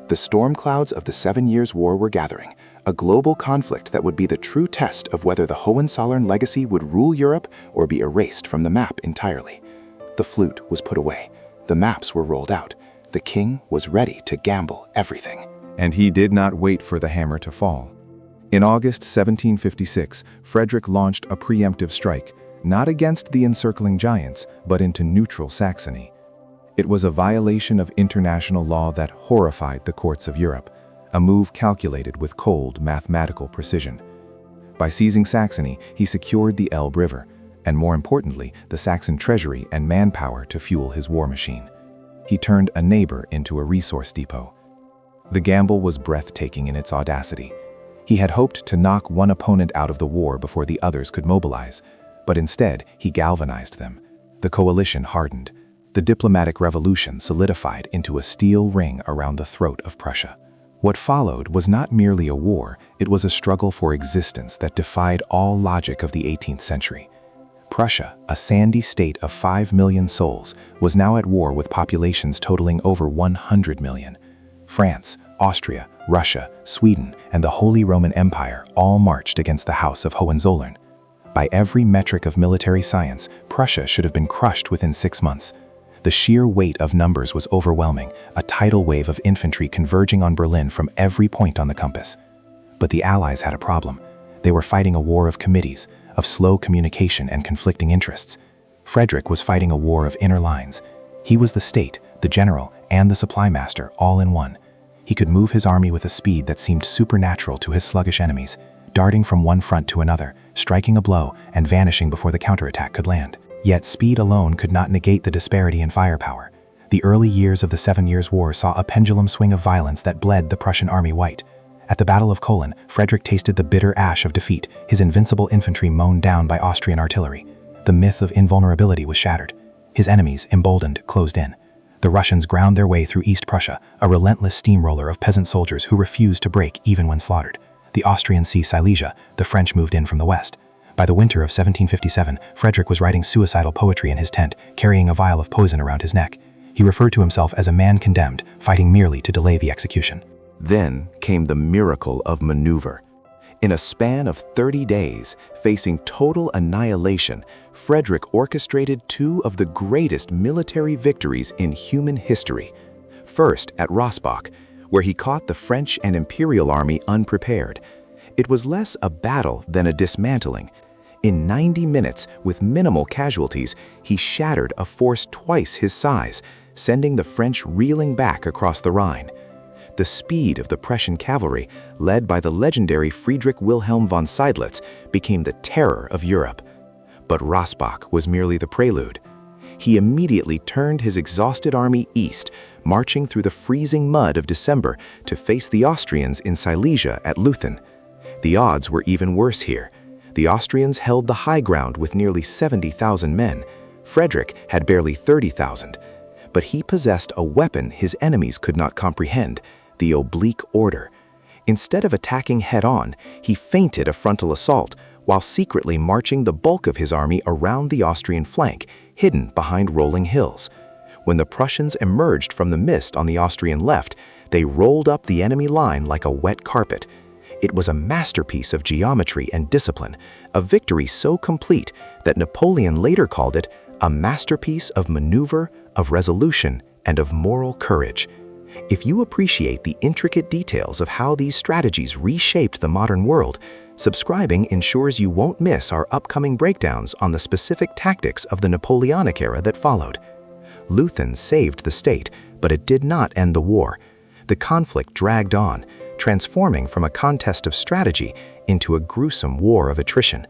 The storm clouds of the 7 Years' War were gathering, a global conflict that would be the true test of whether the Hohenzollern legacy would rule Europe or be erased from the map entirely. The flute was put away. The maps were rolled out. The king was ready to gamble everything. And he did not wait for the hammer to fall. In August 1756, Frederick launched a preemptive strike, not against the encircling giants, but into neutral Saxony. It was a violation of international law that horrified the courts of Europe, a move calculated with cold mathematical precision. By seizing Saxony, he secured the Elbe River, and more importantly, the Saxon treasury and manpower to fuel his war machine. He turned a neighbor into a resource depot. The gamble was breathtaking in its audacity. He had hoped to knock one opponent out of the war before the others could mobilize, but instead he galvanized them. The coalition hardened. The diplomatic revolution solidified into a steel ring around the throat of Prussia. What followed was not merely a war, it was a struggle for existence that defied all logic of the 18th century. Prussia, a sandy state of 5 million souls, was now at war with populations totaling over 100 million. France, Austria, Russia, Sweden, and the Holy Roman Empire all marched against the House of Hohenzollern. By every metric of military science, Prussia should have been crushed within 6 months. The sheer weight of numbers was overwhelming, a tidal wave of infantry converging on Berlin from every point on the compass. But the Allies had a problem. They were fighting a war of committees, of slow communication and conflicting interests. Frederick was fighting a war of inner lines. He was the state, the general, and the supply master all in one. He could move his army with a speed that seemed supernatural to his sluggish enemies, darting from one front to another, striking a blow and vanishing before the counterattack could land. Yet speed alone could not negate the disparity in firepower. The early years of the 7 Years' War saw a pendulum swing of violence that bled the Prussian army white. At the Battle of Kolin, Frederick tasted the bitter ash of defeat, his invincible infantry mown down by Austrian artillery. The myth of invulnerability was shattered. His enemies, emboldened, closed in. The Russians ground their way through East Prussia, a relentless steamroller of peasant soldiers who refused to break even when slaughtered. The Austrians seized Silesia, the French moved in from the west. By the winter of 1757, Frederick was writing suicidal poetry in his tent, carrying a vial of poison around his neck. He referred to himself as a man condemned, fighting merely to delay the execution. Then came the miracle of maneuver. In a span of 30 days, facing total annihilation, Frederick orchestrated 2 of the greatest military victories in human history. First, at Rossbach, where he caught the French and Imperial Army unprepared. It was less a battle than a dismantling. In 90 minutes, with minimal casualties, he shattered a force twice his size, sending the French reeling back across the Rhine. The speed of the Prussian cavalry, led by the legendary Friedrich Wilhelm von Seydlitz, became the terror of Europe. But Rossbach was merely the prelude. He immediately turned his exhausted army east, marching through the freezing mud of December to face the Austrians in Silesia at Leuthen. The odds were even worse here. The Austrians held the high ground with nearly 70,000 men. Frederick had barely 30,000. But he possessed a weapon his enemies could not comprehend: the oblique order. Instead of attacking head-on, he feinted a frontal assault, while secretly marching the bulk of his army around the Austrian flank, hidden behind rolling hills. When the Prussians emerged from the mist on the Austrian left, they rolled up the enemy line like a wet carpet. It was a masterpiece of geometry and discipline, a victory so complete that Napoleon later called it a masterpiece of maneuver, of resolution, and of moral courage. If you appreciate the intricate details of how these strategies reshaped the modern world, subscribing ensures you won't miss our upcoming breakdowns on the specific tactics of the Napoleonic era that followed. Leuthen saved the state, but it did not end the war. The conflict dragged on, transforming from a contest of strategy into a gruesome war of attrition.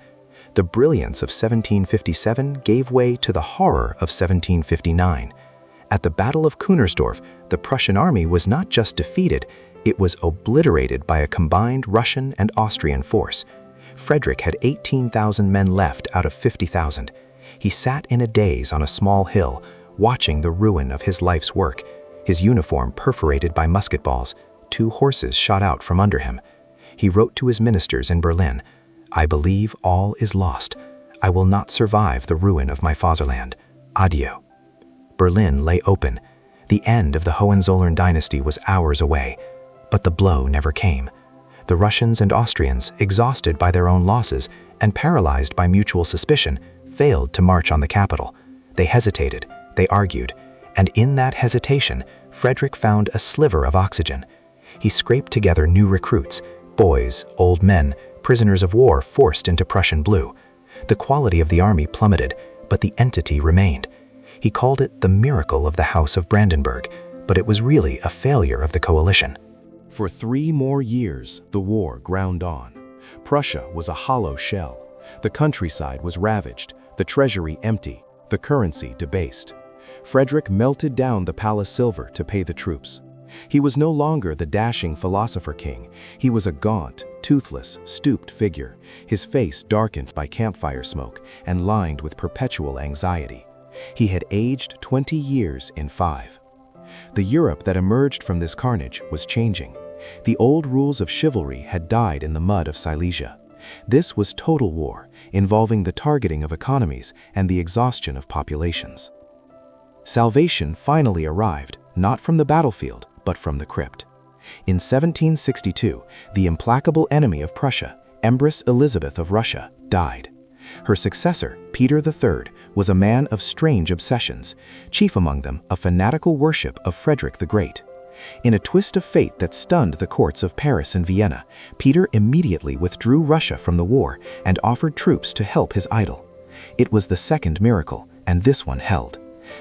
The brilliance of 1757 gave way to the horror of 1759. At the Battle of Kunersdorf, the Prussian army was not just defeated, it was obliterated by a combined Russian and Austrian force. Frederick had 18,000 men left out of 50,000. He sat in a daze on a small hill, watching the ruin of his life's work, his uniform perforated by musket balls. 2 horses shot out from under him. He wrote to his ministers in Berlin, "I believe all is lost. I will not survive the ruin of my fatherland. Adieu." Berlin lay open. The end of the Hohenzollern dynasty was hours away, but the blow never came. The Russians and Austrians, exhausted by their own losses and paralyzed by mutual suspicion, failed to march on the capital. They hesitated, they argued, and in that hesitation, Frederick found a sliver of oxygen. He scraped together new recruits, boys, old men, prisoners of war forced into Prussian blue. The quality of the army plummeted, but the entity remained. He called it the miracle of the House of Brandenburg, but it was really a failure of the coalition. For 3 more years, the war ground on. Prussia was a hollow shell. The countryside was ravaged, the treasury empty, the currency debased. Frederick melted down the palace silver to pay the troops. He was no longer the dashing philosopher king. He was a gaunt, toothless, stooped figure, his face darkened by campfire smoke and lined with perpetual anxiety. He had aged 20 years in 5. The Europe that emerged from this carnage was changing. The old rules of chivalry had died in the mud of Silesia. This was total war, involving the targeting of economies and the exhaustion of populations. Salvation finally arrived, not from the battlefield, but from the crypt. In 1762, the implacable enemy of Prussia, Empress Elizabeth of Russia, died. Her successor, Peter III, was a man of strange obsessions, chief among them a fanatical worship of Frederick the Great. In a twist of fate that stunned the courts of Paris and Vienna, Peter immediately withdrew Russia from the war and offered troops to help his idol. It was the second miracle, and this one held.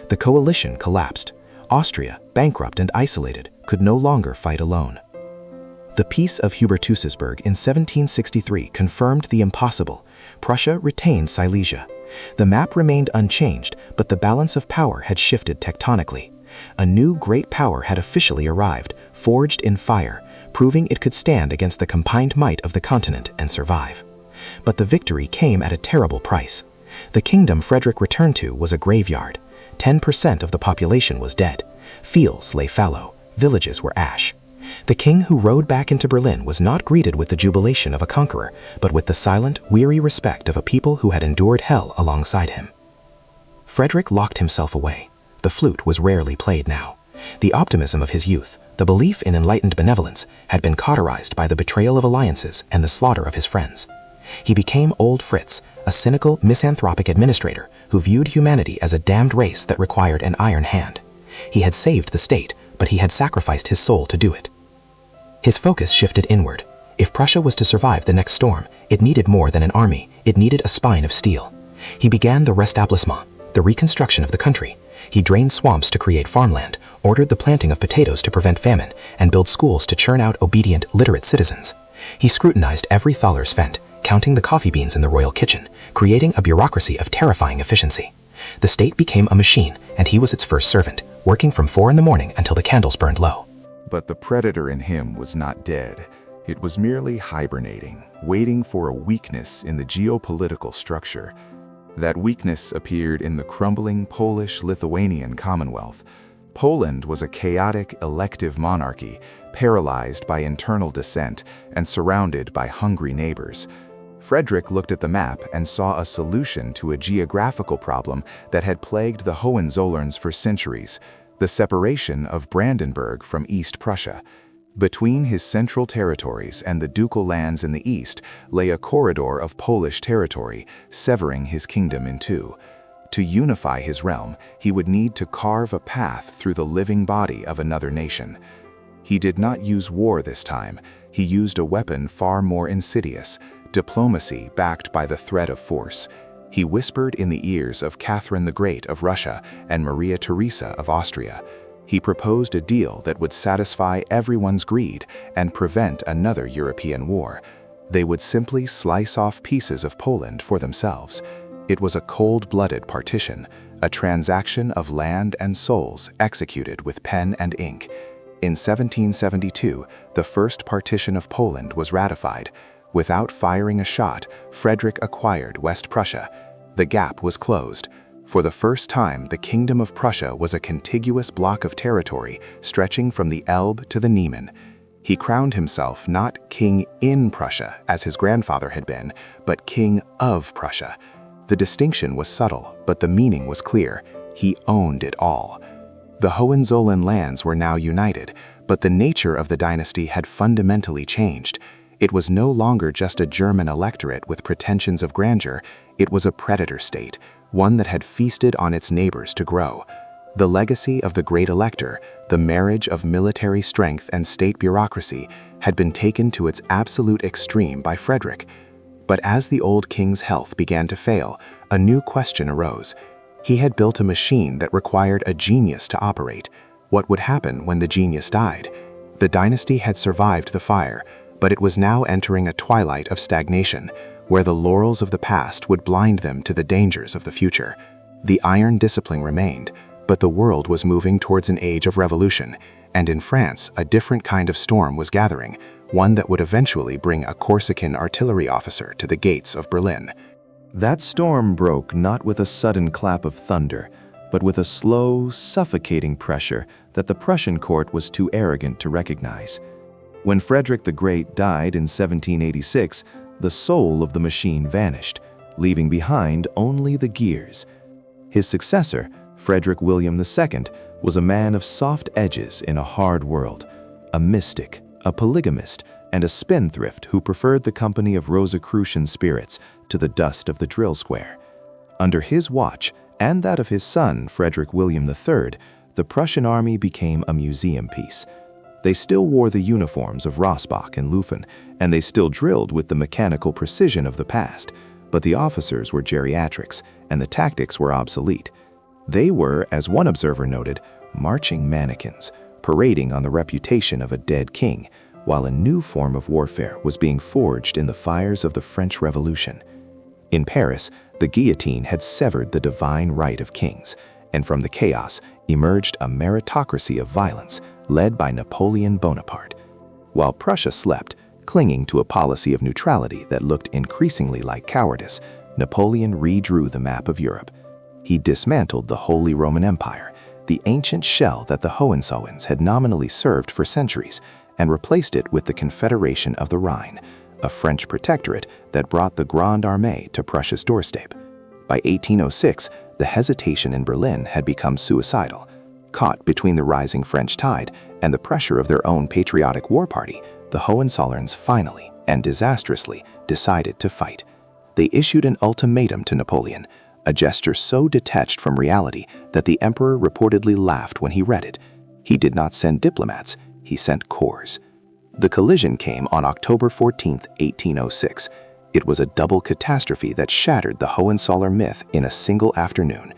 The coalition collapsed. Austria, bankrupt and isolated, could no longer fight alone. The Peace of Hubertusburg in 1763 confirmed the impossible. Prussia retained Silesia. The map remained unchanged, but the balance of power had shifted tectonically. A new great power had officially arrived, forged in fire, proving it could stand against the combined might of the continent and survive. But the victory came at a terrible price. The kingdom Frederick returned to was a graveyard. 10% of the population was dead. Fields lay fallow. Villages were ash. The king who rode back into Berlin was not greeted with the jubilation of a conqueror, but with the silent, weary respect of a people who had endured hell alongside him. Frederick locked himself away. The flute was rarely played now. The optimism of his youth, the belief in enlightened benevolence, had been cauterized by the betrayal of alliances and the slaughter of his friends. He became Old Fritz, a cynical, misanthropic administrator who viewed humanity as a damned race that required an iron hand. He had saved the state, but he had sacrificed his soul to do it. His focus shifted inward. If Prussia was to survive the next storm, it needed more than an army, it needed a spine of steel. He began the Restablissement, the reconstruction of the country. He drained swamps to create farmland, ordered the planting of potatoes to prevent famine, and built schools to churn out obedient, literate citizens. He scrutinized every thaler spent, counting the coffee beans in the royal kitchen, creating a bureaucracy of terrifying efficiency. The state became a machine, and he was its first servant, working from 4 in the morning until the candles burned low. But the predator in him was not dead. It was merely hibernating, waiting for a weakness in the geopolitical structure. That weakness appeared in the crumbling Polish-Lithuanian Commonwealth. Poland was a chaotic, elective monarchy, paralyzed by internal dissent and surrounded by hungry neighbors. Frederick looked at the map and saw a solution to a geographical problem that had plagued the Hohenzollerns for centuries: the separation of Brandenburg from East Prussia. Between his central territories and the ducal lands in the east lay a corridor of Polish territory, severing his kingdom in two. To unify his realm, he would need to carve a path through the living body of another nation. He did not use war this time. He used a weapon far more insidious: diplomacy backed by the threat of force. He whispered in the ears of Catherine the Great of Russia and Maria Theresa of Austria. He proposed a deal that would satisfy everyone's greed and prevent another European war. They would simply slice off pieces of Poland for themselves. It was a cold-blooded partition, a transaction of land and souls executed with pen and ink. In 1772, the first partition of Poland was ratified. Without firing a shot, Frederick acquired West Prussia. The gap was closed. For the first time, the Kingdom of Prussia was a contiguous block of territory stretching from the Elbe to the Niemen. He crowned himself not King in Prussia, as his grandfather had been, but King of Prussia. The distinction was subtle, but the meaning was clear. He owned it all. The Hohenzollern lands were now united, but the nature of the dynasty had fundamentally changed. It was no longer just a German electorate with pretensions of grandeur. It was a predator state, one that had feasted on its neighbors to grow. The legacy of the great elector, the marriage of military strength and state bureaucracy, had been taken to its absolute extreme by Frederick. But as the old king's health began to fail, a new question arose. He had built a machine that required a genius to operate. What would happen when the genius died? The dynasty had survived the fire, but it was now entering a twilight of stagnation, where the laurels of the past would blind them to the dangers of the future. The iron discipline remained, but the world was moving towards an age of revolution, and in France a different kind of storm was gathering, one that would eventually bring a Corsican artillery officer to the gates of Berlin. That storm broke not with a sudden clap of thunder, but with a slow, suffocating pressure that the Prussian court was too arrogant to recognize. When Frederick the Great died in 1786, the soul of the machine vanished, leaving behind only the gears. His successor, Frederick William II, was a man of soft edges in a hard world, a mystic, a polygamist, and a spendthrift who preferred the company of Rosicrucian spirits to the dust of the drill square. Under his watch, and that of his son, Frederick William III, the Prussian army became a museum piece. They still wore the uniforms of Rossbach and Lufen, and they still drilled with the mechanical precision of the past, but the officers were geriatrics, and the tactics were obsolete. They were, as one observer noted, marching mannequins, parading on the reputation of a dead king, while a new form of warfare was being forged in the fires of the French Revolution. In Paris, the guillotine had severed the divine right of kings, and from the chaos emerged a meritocracy of violence led by Napoleon Bonaparte. While Prussia slept, clinging to a policy of neutrality that looked increasingly like cowardice, Napoleon redrew the map of Europe. He dismantled the Holy Roman Empire, the ancient shell that the Hohenzollerns had nominally served for centuries, and replaced it with the Confederation of the Rhine, a French protectorate that brought the Grande Armée to Prussia's doorstep. By 1806, the hesitation in Berlin had become suicidal. Caught between the rising French tide and the pressure of their own patriotic war party, the Hohenzollerns finally and disastrously decided to fight. They issued an ultimatum to Napoleon, a gesture so detached from reality that the emperor reportedly laughed when he read it. He did not send diplomats, he sent corps. The collision came on October 14, 1806. It was a double catastrophe that shattered the Hohenzollern myth in a single afternoon.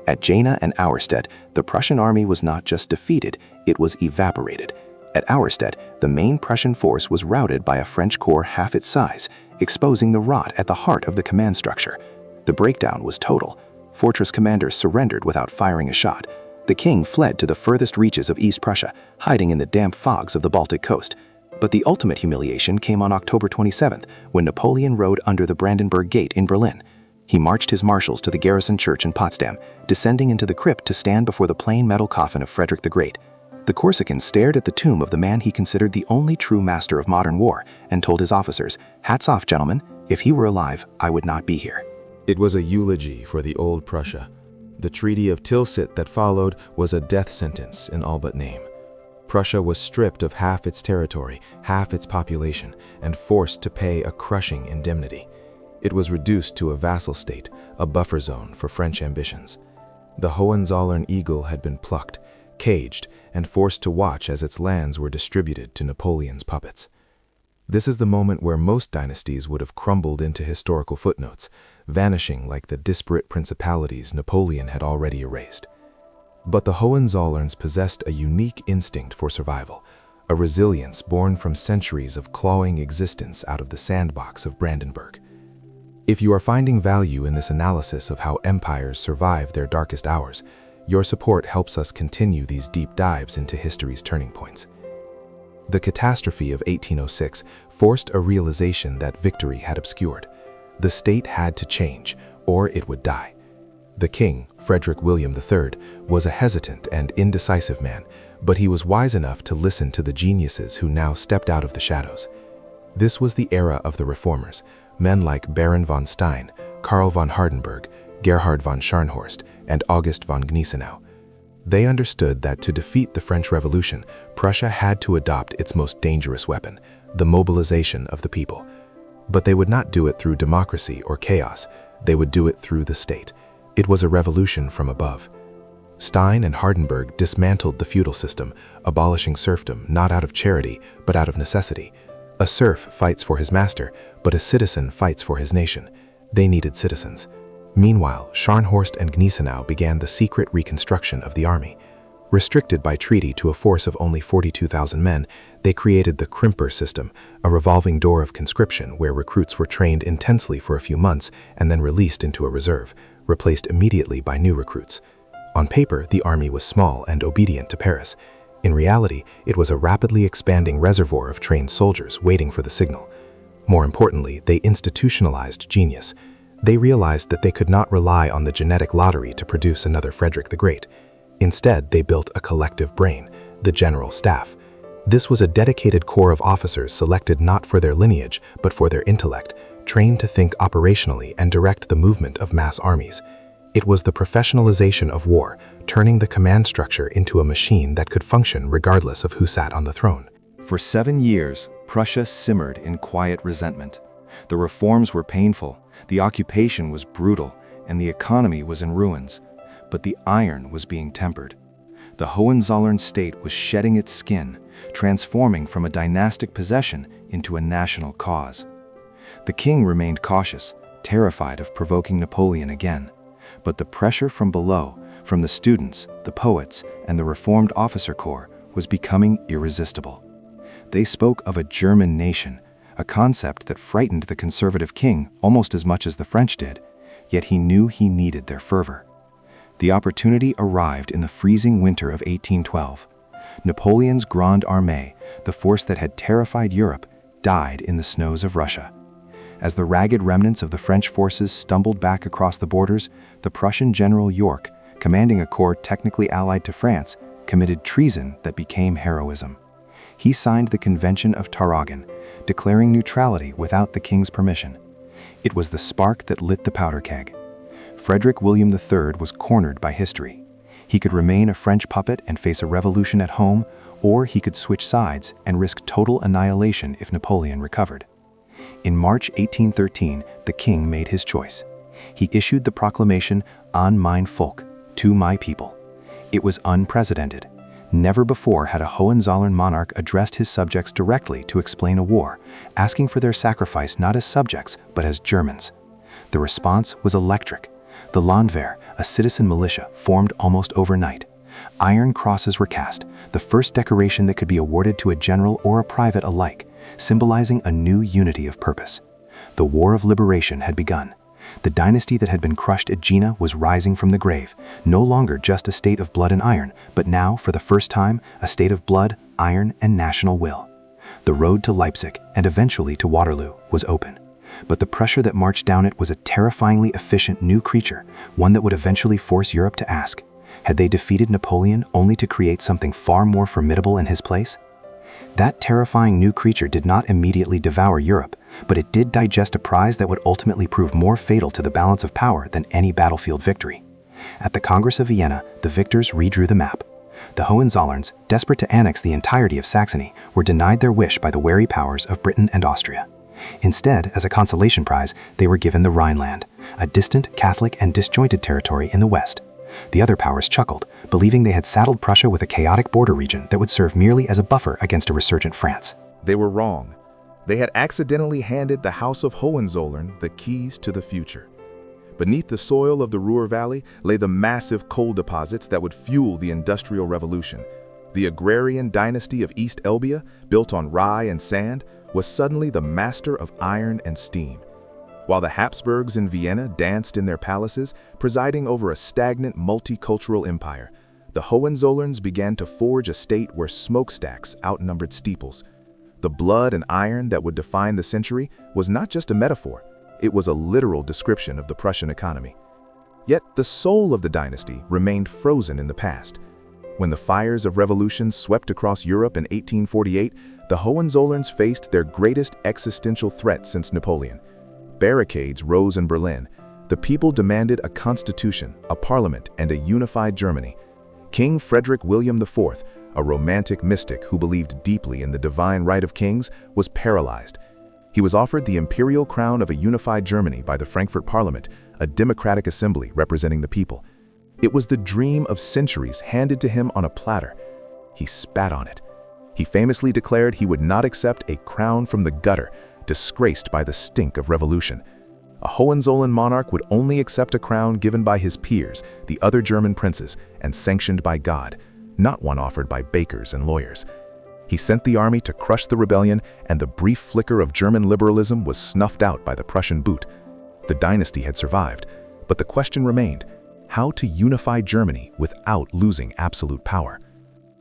At Jena and Auerstedt, the Prussian army was not just defeated, it was evaporated. At Auerstedt, the main Prussian force was routed by a French corps half its size, exposing the rot at the heart of the command structure. The breakdown was total. Fortress commanders surrendered without firing a shot. The king fled to the furthest reaches of East Prussia, hiding in the damp fogs of the Baltic coast. But the ultimate humiliation came on October 27th, when Napoleon rode under the Brandenburg Gate in Berlin. He marched his marshals to the garrison church in Potsdam, descending into the crypt to stand before the plain metal coffin of Frederick the Great. The Corsican stared at the tomb of the man he considered the only true master of modern war and told his officers, "Hats off, gentlemen. If he were alive, I would not be here." It was a eulogy for the old Prussia. The Treaty of Tilsit that followed was a death sentence in all but name. Prussia was stripped of half its territory, half its population, and forced to pay a crushing indemnity. It was reduced to a vassal state, a buffer zone for French ambitions. The Hohenzollern eagle had been plucked, caged, and forced to watch as its lands were distributed to Napoleon's puppets. This is the moment where most dynasties would have crumbled into historical footnotes, vanishing like the disparate principalities Napoleon had already erased. But the Hohenzollerns possessed a unique instinct for survival, a resilience born from centuries of clawing existence out of the sandbox of Brandenburg. If you are finding value in this analysis of how empires survive their darkest hours, your support helps us continue these deep dives into history's turning points. The catastrophe of 1806 forced a realization that victory had obscured. The state had to change, or it would die. The king, Frederick William III, was a hesitant and indecisive man, but he was wise enough to listen to the geniuses who now stepped out of the shadows. This was the era of the reformers, men like Baron von Stein, Karl von Hardenberg, Gerhard von Scharnhorst, and August von Gneisenau. They understood that to defeat the French Revolution, Prussia had to adopt its most dangerous weapon, the mobilization of the people. But they would not do it through democracy or chaos, they would do it through the state. It was a revolution from above. Stein and Hardenberg dismantled the feudal system, abolishing serfdom not out of charity, but out of necessity. A serf fights for his master, but a citizen fights for his nation. They needed citizens. Meanwhile, Scharnhorst and Gneisenau began the secret reconstruction of the army. Restricted by treaty to a force of only 42,000 men, they created the Krimper system, a revolving door of conscription where recruits were trained intensely for a few months and then released into a reserve, replaced immediately by new recruits. On paper, the army was small and obedient to Paris. In reality, it was a rapidly expanding reservoir of trained soldiers waiting for the signal. More importantly, they institutionalized genius. They realized that they could not rely on the genetic lottery to produce another Frederick the Great. Instead, they built a collective brain, the general staff. This was a dedicated corps of officers selected not for their lineage, but for their intellect, trained to think operationally and direct the movement of mass armies. It was the professionalization of war, turning the command structure into a machine that could function regardless of who sat on the throne. For 7 years, Prussia simmered in quiet resentment. The reforms were painful, the occupation was brutal, and the economy was in ruins. But the iron was being tempered. The Hohenzollern state was shedding its skin, transforming from a dynastic possession into a national cause. The king remained cautious, terrified of provoking Napoleon again. But the pressure from below, from the students, the poets, and the reformed officer corps, was becoming irresistible. They spoke of a German nation, a concept that frightened the conservative king almost as much as the French did, yet he knew he needed their fervor. The opportunity arrived in the freezing winter of 1812. Napoleon's Grande Armée, the force that had terrified Europe, died in the snows of Russia. As the ragged remnants of the French forces stumbled back across the borders, the Prussian General York, commanding a corps technically allied to France, committed treason that became heroism. He signed the Convention of Tarragon, declaring neutrality without the king's permission. It was the spark that lit the powder keg. Frederick William III was cornered by history. He could remain a French puppet and face a revolution at home, or he could switch sides and risk total annihilation if Napoleon recovered. In March 1813, the king made his choice. He issued the proclamation, An mein Volk, to my people. It was unprecedented. Never before had a Hohenzollern monarch addressed his subjects directly to explain a war, asking for their sacrifice not as subjects, but as Germans. The response was electric. The Landwehr, a citizen militia, formed almost overnight. Iron crosses were cast, the first decoration that could be awarded to a general or a private alike, symbolizing a new unity of purpose. The War of Liberation had begun. The dynasty that had been crushed at Jena was rising from the grave, no longer just a state of blood and iron, but now, for the first time, a state of blood, iron, and national will. The road to Leipzig, and eventually to Waterloo, was open. But the pressure that marched down it was a terrifyingly efficient new creature, one that would eventually force Europe to ask, had they defeated Napoleon only to create something far more formidable in his place? That terrifying new creature did not immediately devour Europe, but it did digest a prize that would ultimately prove more fatal to the balance of power than any battlefield victory. At the Congress of Vienna, the victors redrew the map. The Hohenzollerns, desperate to annex the entirety of Saxony, were denied their wish by the wary powers of Britain and Austria. Instead, as a consolation prize, they were given the Rhineland, a distant, Catholic, and disjointed territory in the west. The other powers chuckled, believing they had saddled Prussia with a chaotic border region that would serve merely as a buffer against a resurgent France. They were wrong. They had accidentally handed the House of Hohenzollern the keys to the future. Beneath the soil of the Ruhr Valley lay the massive coal deposits that would fuel the Industrial Revolution. The agrarian dynasty of East Elbia, built on rye and sand, was suddenly the master of iron and steam. While the Habsburgs in Vienna danced in their palaces, presiding over a stagnant multicultural empire, the Hohenzollerns began to forge a state where smokestacks outnumbered steeples. The blood and iron that would define the century was not just a metaphor, it was a literal description of the Prussian economy. Yet the soul of the dynasty remained frozen in the past. When the fires of revolution swept across Europe in 1848, the Hohenzollerns faced their greatest existential threat since Napoleon. Barricades rose in Berlin. The people demanded a constitution, a parliament, and a unified Germany. King Frederick William IV, a romantic mystic who believed deeply in the divine right of kings, was paralyzed. He was offered the imperial crown of a unified Germany by the Frankfurt Parliament, a democratic assembly representing the people. It was the dream of centuries handed to him on a platter. He spat on it. He famously declared he would not accept a crown from the gutter, disgraced by the stink of revolution. A Hohenzollern monarch would only accept a crown given by his peers, the other German princes, and sanctioned by God, not one offered by bakers and lawyers. He sent the army to crush the rebellion, and the brief flicker of German liberalism was snuffed out by the Prussian boot. The dynasty had survived, but the question remained, how to unify Germany without losing absolute power?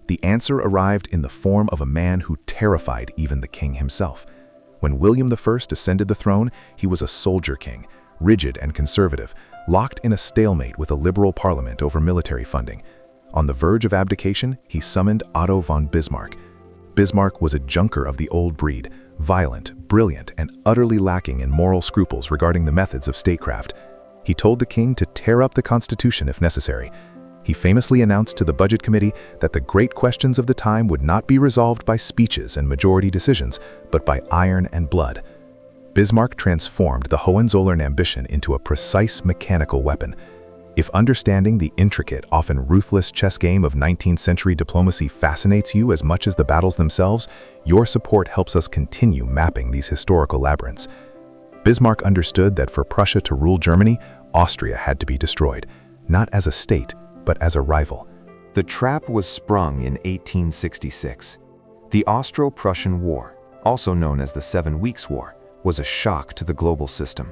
The answer arrived in the form of a man who terrified even the king himself. When William I ascended the throne, he was a soldier king, rigid and conservative, locked in a stalemate with a liberal parliament over military funding. On the verge of abdication, he summoned Otto von Bismarck. Bismarck was a junker of the old breed, violent, brilliant, and utterly lacking in moral scruples regarding the methods of statecraft. He told the king to tear up the constitution if necessary. He He famously announced to the Budget Committee that the great questions of the time would not be resolved by speeches and majority decisions, but by iron and blood. Bismarck transformed the Hohenzollern ambition into a precise mechanical weapon. If understanding the intricate, often ruthless chess game of 19th century diplomacy fascinates you as much as the battles themselves, your support helps us continue mapping these historical labyrinths. Bismarck understood that for Prussia to rule Germany, Austria had to be destroyed, not as a state, but as a rival. The trap was sprung in 1866. The Austro-Prussian War, also known as the 7 Weeks' War, was a shock to the global system.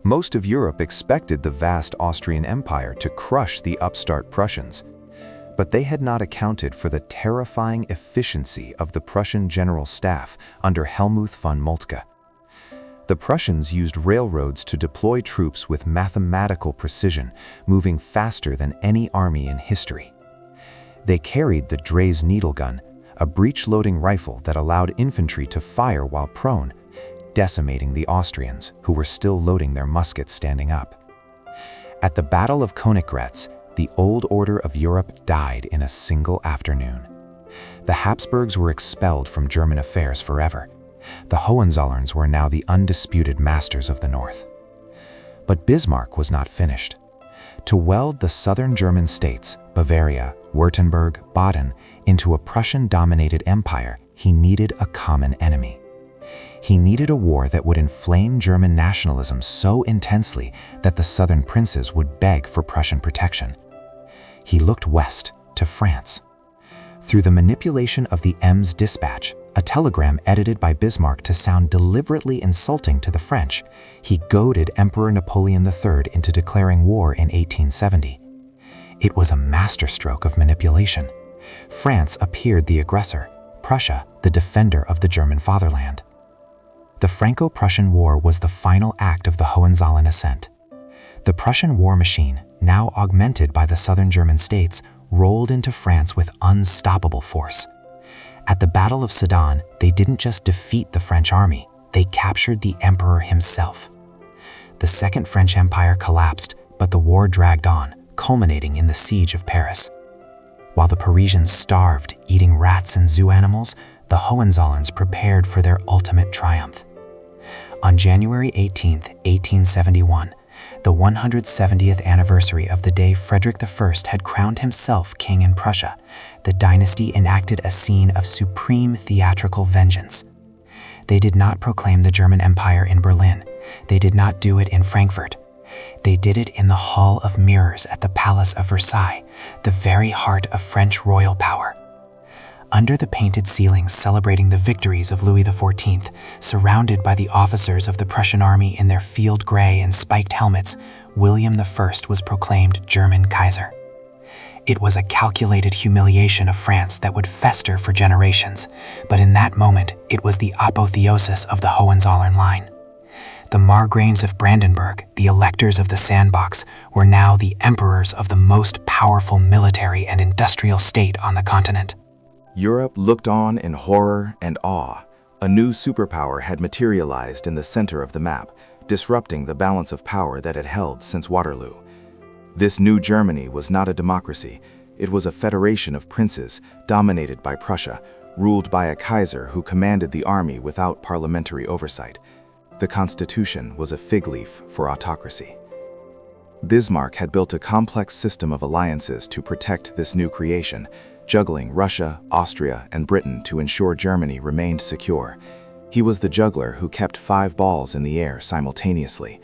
Most of Europe expected the vast Austrian Empire to crush the upstart Prussians, but they had not accounted for the terrifying efficiency of the Prussian General Staff under Helmuth von Moltke. The Prussians used railroads to deploy troops with mathematical precision, moving faster than any army in history. They carried the Dreyse needle gun, a breech-loading rifle that allowed infantry to fire while prone, decimating the Austrians, who were still loading their muskets standing up. At the Battle of Königgrätz, the old order of Europe died in a single afternoon. The Habsburgs were expelled from German affairs forever. The Hohenzollerns were now the undisputed masters of the north. But Bismarck was not finished. To weld the southern German states, Bavaria, Württemberg, Baden, into a Prussian-dominated empire, he needed a common enemy. He needed a war that would inflame German nationalism so intensely that the southern princes would beg for Prussian protection. He looked west to France. Through the manipulation of the Ems dispatch, a telegram edited by Bismarck to sound deliberately insulting to the French, he goaded Emperor Napoleon III into declaring war in 1870. It was a masterstroke of manipulation. France appeared the aggressor, Prussia the defender of the German fatherland. The Franco-Prussian War was the final act of the Hohenzollern ascent. The Prussian war machine, now augmented by the southern German states, rolled into France with unstoppable force. At the Battle of Sedan, they didn't just defeat the French army, they captured the emperor himself. The Second French Empire collapsed, but the war dragged on, culminating in the siege of Paris. While the Parisians starved, eating rats and zoo animals, the Hohenzollerns prepared for their ultimate triumph. On January 18, 1871, the 170th anniversary of the day Frederick I had crowned himself king in Prussia, the dynasty enacted a scene of supreme theatrical vengeance. They did not proclaim the German Empire in Berlin. They did not do it in Frankfurt. They did it in the Hall of Mirrors at the Palace of Versailles, the very heart of French royal power. Under the painted ceilings celebrating the victories of Louis XIV, surrounded by the officers of the Prussian army in their field gray and spiked helmets, William I was proclaimed German Kaiser. It was a calculated humiliation of France that would fester for generations, but in that moment it was the apotheosis of the Hohenzollern line. The Margraves of Brandenburg, the electors of the sandbox, were now the emperors of the most powerful military and industrial state on the continent. Europe looked on in horror and awe. A new superpower had materialized in the center of the map, disrupting the balance of power that it held since Waterloo. This new Germany was not a democracy. It was a federation of princes, dominated by Prussia, ruled by a Kaiser who commanded the army without parliamentary oversight. The Constitution was a fig leaf for autocracy. Bismarck had built a complex system of alliances to protect this new creation, juggling Russia, Austria, and Britain to ensure Germany remained secure. He was the juggler who kept 5 balls in the air simultaneously.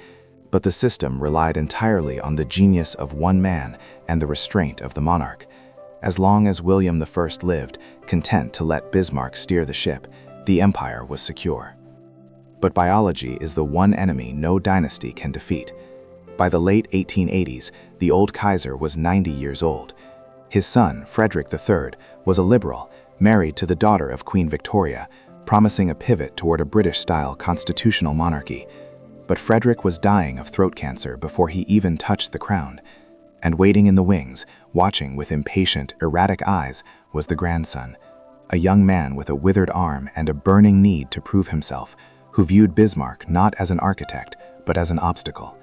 But the system relied entirely on the genius of one man and the restraint of the monarch. As long as William I lived, content to let Bismarck steer the ship, the empire was secure. But biology is the one enemy no dynasty can defeat. By the late 1880s, the old Kaiser was 90 years old. His son, Frederick III, was a liberal, married to the daughter of Queen Victoria, promising a pivot toward a British-style constitutional monarchy. But Frederick was dying of throat cancer before he even touched the crown. And waiting in the wings, watching with impatient, erratic eyes, was the grandson, a young man with a withered arm and a burning need to prove himself, who viewed Bismarck not as an architect, but as an obstacle.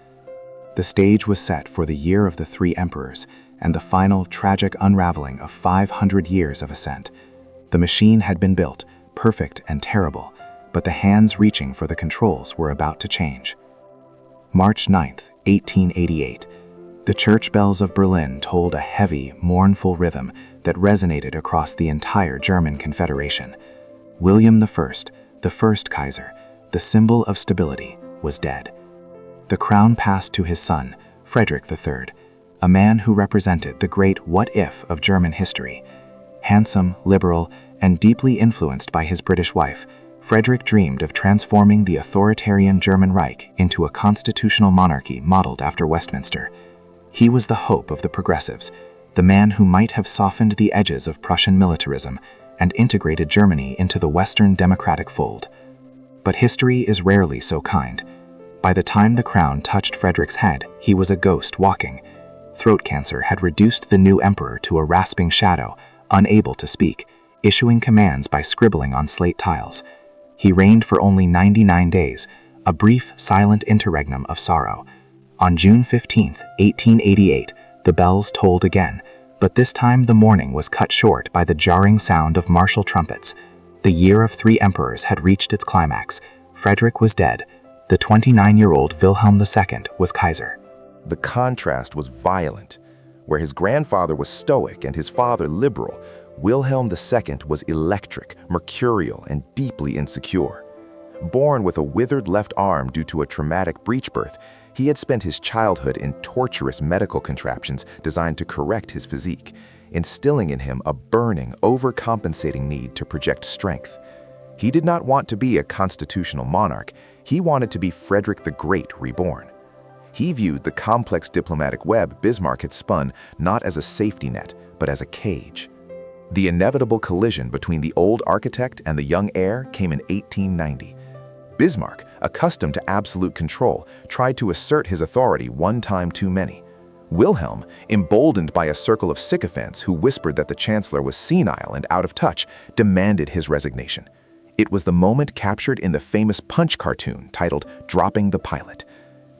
The stage was set for the year of the 3 emperors, and the final tragic unraveling of 500 years of ascent. The machine had been built, perfect and terrible, but the hands reaching for the controls were about to change. March 9, 1888. The church bells of Berlin tolled a heavy, mournful rhythm that resonated across the entire German Confederation. William I, the first Kaiser, the symbol of stability, was dead. The crown passed to his son, Frederick III, a man who represented the great what-if of German history. Handsome, liberal, and deeply influenced by his British wife, Frederick dreamed of transforming the authoritarian German Reich into a constitutional monarchy modeled after Westminster. He was the hope of the progressives, the man who might have softened the edges of Prussian militarism and integrated Germany into the Western democratic fold. But history is rarely so kind. By the time the crown touched Frederick's head, he was a ghost walking. Throat cancer had reduced the new emperor to a rasping shadow, unable to speak, issuing commands by scribbling on slate tiles. He reigned for only 99 days, a brief, silent interregnum of sorrow. On June 15, 1888, the bells tolled again, but this time the mourning was cut short by the jarring sound of martial trumpets. The year of 3 emperors had reached its climax. Frederick was dead. The 29-year-old Wilhelm II was Kaiser. The contrast was violent. Where his grandfather was stoic and his father liberal, Wilhelm II was electric, mercurial, and deeply insecure. Born with a withered left arm due to a traumatic breech birth, he had spent his childhood in torturous medical contraptions designed to correct his physique, instilling in him a burning, overcompensating need to project strength. He did not want to be a constitutional monarch. He wanted to be Frederick the Great reborn. He viewed the complex diplomatic web Bismarck had spun not as a safety net, but as a cage. The inevitable collision between the old architect and the young heir came in 1890. Bismarck, accustomed to absolute control, tried to assert his authority one time too many. Wilhelm, emboldened by a circle of sycophants who whispered that the chancellor was senile and out of touch, demanded his resignation. It was the moment captured in the famous Punch cartoon titled "Dropping the Pilot."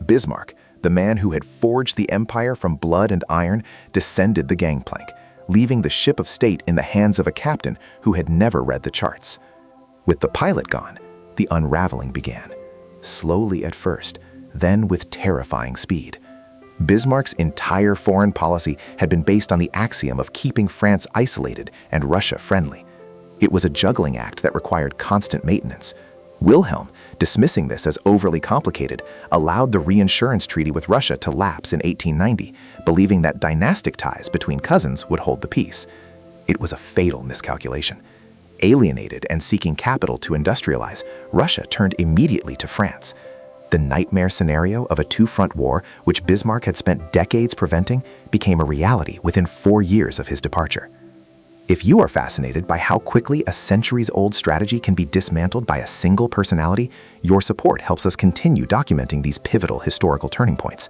Bismarck, the man who had forged the empire from blood and iron, descended the gangplank, leaving the ship of state in the hands of a captain who had never read the charts. With the pilot gone, the unraveling began. Slowly at first, then with terrifying speed. Bismarck's entire foreign policy had been based on the axiom of keeping France isolated and Russia friendly. It was a juggling act that required constant maintenance. Wilhelm, dismissing this as overly complicated, allowed the reinsurance treaty with Russia to lapse in 1890, believing that dynastic ties between cousins would hold the peace. It was a fatal miscalculation. Alienated and seeking capital to industrialize, Russia turned immediately to France. The nightmare scenario of a two-front war, which Bismarck had spent decades preventing, became a reality within 4 years of his departure. If you are fascinated by how quickly a centuries-old strategy can be dismantled by a single personality, your support helps us continue documenting these pivotal historical turning points.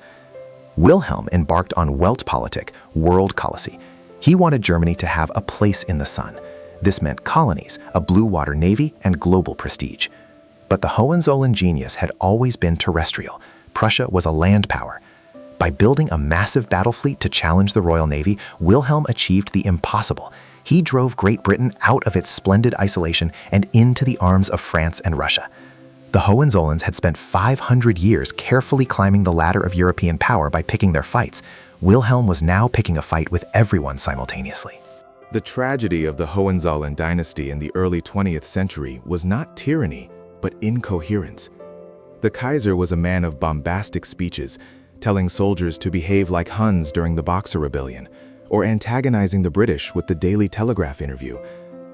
Wilhelm embarked on Weltpolitik, world-policy. He wanted Germany to have a place in the sun. This meant colonies, a blue-water navy, and global prestige. But the Hohenzollern genius had always been terrestrial. Prussia was a land power. By building a massive battle fleet to challenge the Royal Navy, Wilhelm achieved the impossible. He drove Great Britain out of its splendid isolation and into the arms of France and Russia. The Hohenzollerns had spent 500 years carefully climbing the ladder of European power by picking their fights. Wilhelm was now picking a fight with everyone simultaneously. The tragedy of the Hohenzollern dynasty in the early 20th century was not tyranny, but incoherence. The Kaiser was a man of bombastic speeches, telling soldiers to behave like Huns during the Boxer Rebellion, or antagonizing the British with the Daily Telegraph interview.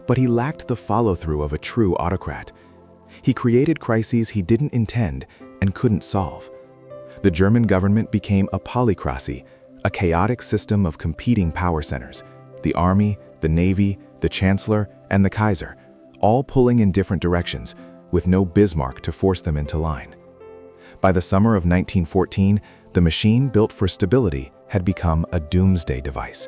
But he lacked the follow-through of a true autocrat. He created crises he didn't intend and couldn't solve. The German government became a polycracy, a chaotic system of competing power centers. The army, the navy, the chancellor, and the Kaiser, all pulling in different directions, with no Bismarck to force them into line. By the summer of 1914, the machine built for stability had become a doomsday device.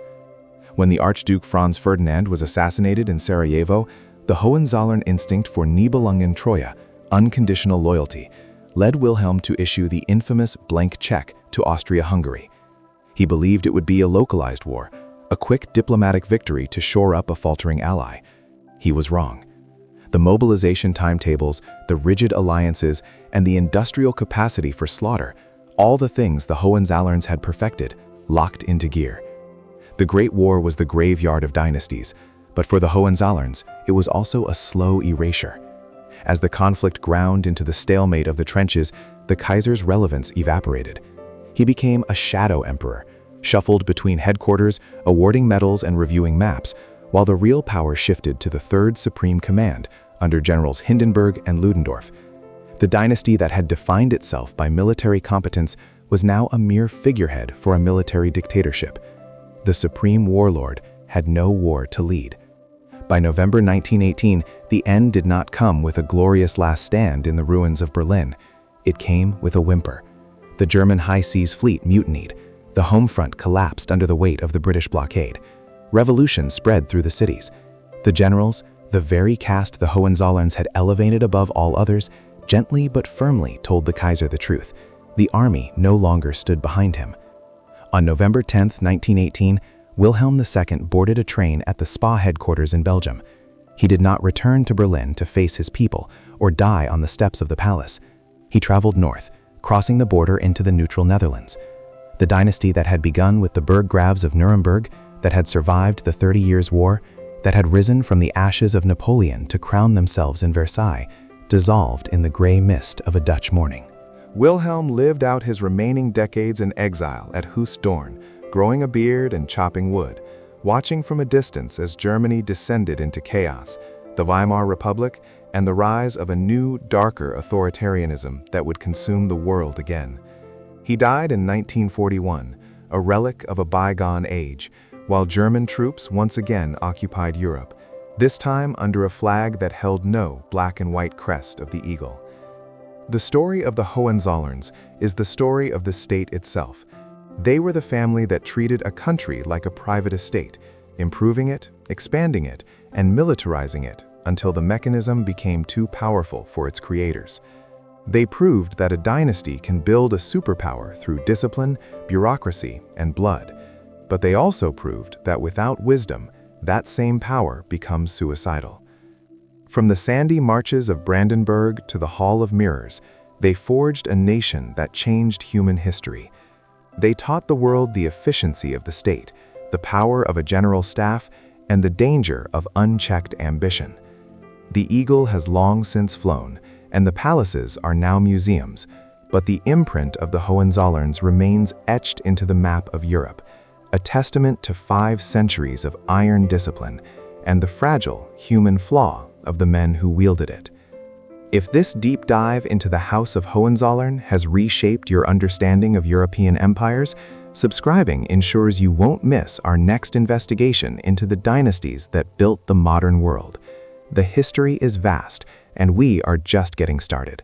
When the Archduke Franz Ferdinand was assassinated in Sarajevo, the Hohenzollern instinct for Nibelungen Treue, unconditional loyalty, led Wilhelm to issue the infamous blank check to Austria-Hungary. He believed it would be a localized war, a quick diplomatic victory to shore up a faltering ally. He was wrong. The mobilization timetables, the rigid alliances, and the industrial capacity for slaughter, all the things the Hohenzollerns had perfected, locked into gear. The Great War was the graveyard of dynasties, but for the Hohenzollerns, it was also a slow erasure. As the conflict ground into the stalemate of the trenches, the Kaiser's relevance evaporated. He became a shadow emperor, shuffled between headquarters, awarding medals and reviewing maps, while the real power shifted to the Third Supreme Command under Generals Hindenburg and Ludendorff. The dynasty that had defined itself by military competence was now a mere figurehead for a military dictatorship. The supreme warlord had no war to lead. By November 1918, the end did not come with a glorious last stand in the ruins of Berlin. It came with a whimper. The German high seas fleet mutinied. The home front collapsed under the weight of the British blockade. Revolution spread through the cities. The generals, the very caste the Hohenzollerns had elevated above all others, gently but firmly told the Kaiser the truth. The army no longer stood behind him. On November 10, 1918, Wilhelm II boarded a train at the Spa headquarters in Belgium. He did not return to Berlin to face his people or die on the steps of the palace. He traveled north, crossing the border into the neutral Netherlands. The dynasty that had begun with the burggraves of Nuremberg, that had survived the 30 Years' War, that had risen from the ashes of Napoleon to crown themselves in Versailles, dissolved in the gray mist of a Dutch morning. Wilhelm lived out his remaining decades in exile at Hohenzollern, growing a beard and chopping wood, watching from a distance as Germany descended into chaos, the Weimar Republic, and the rise of a new, darker authoritarianism that would consume the world again. He died in 1941, a relic of a bygone age, while German troops once again occupied Europe, this time under a flag that held no black and white crest of the eagle. The story of the Hohenzollerns is the story of the state itself. They were the family that treated a country like a private estate, improving it, expanding it, and militarizing it until the mechanism became too powerful for its creators. They proved that a dynasty can build a superpower through discipline, bureaucracy, and blood. But they also proved that without wisdom, that same power becomes suicidal. From the sandy marches of Brandenburg to the Hall of Mirrors, they forged a nation that changed human history. They taught the world the efficiency of the state, the power of a general staff, and the danger of unchecked ambition. The eagle has long since flown, and the palaces are now museums, but the imprint of the Hohenzollerns remains etched into the map of Europe, a testament to 5 centuries of iron discipline and the fragile human flaw of the men who wielded it. If this deep dive into the House of Hohenzollern has reshaped your understanding of European empires, subscribing ensures you won't miss our next investigation into the dynasties that built the modern world. The history is vast, and we are just getting started.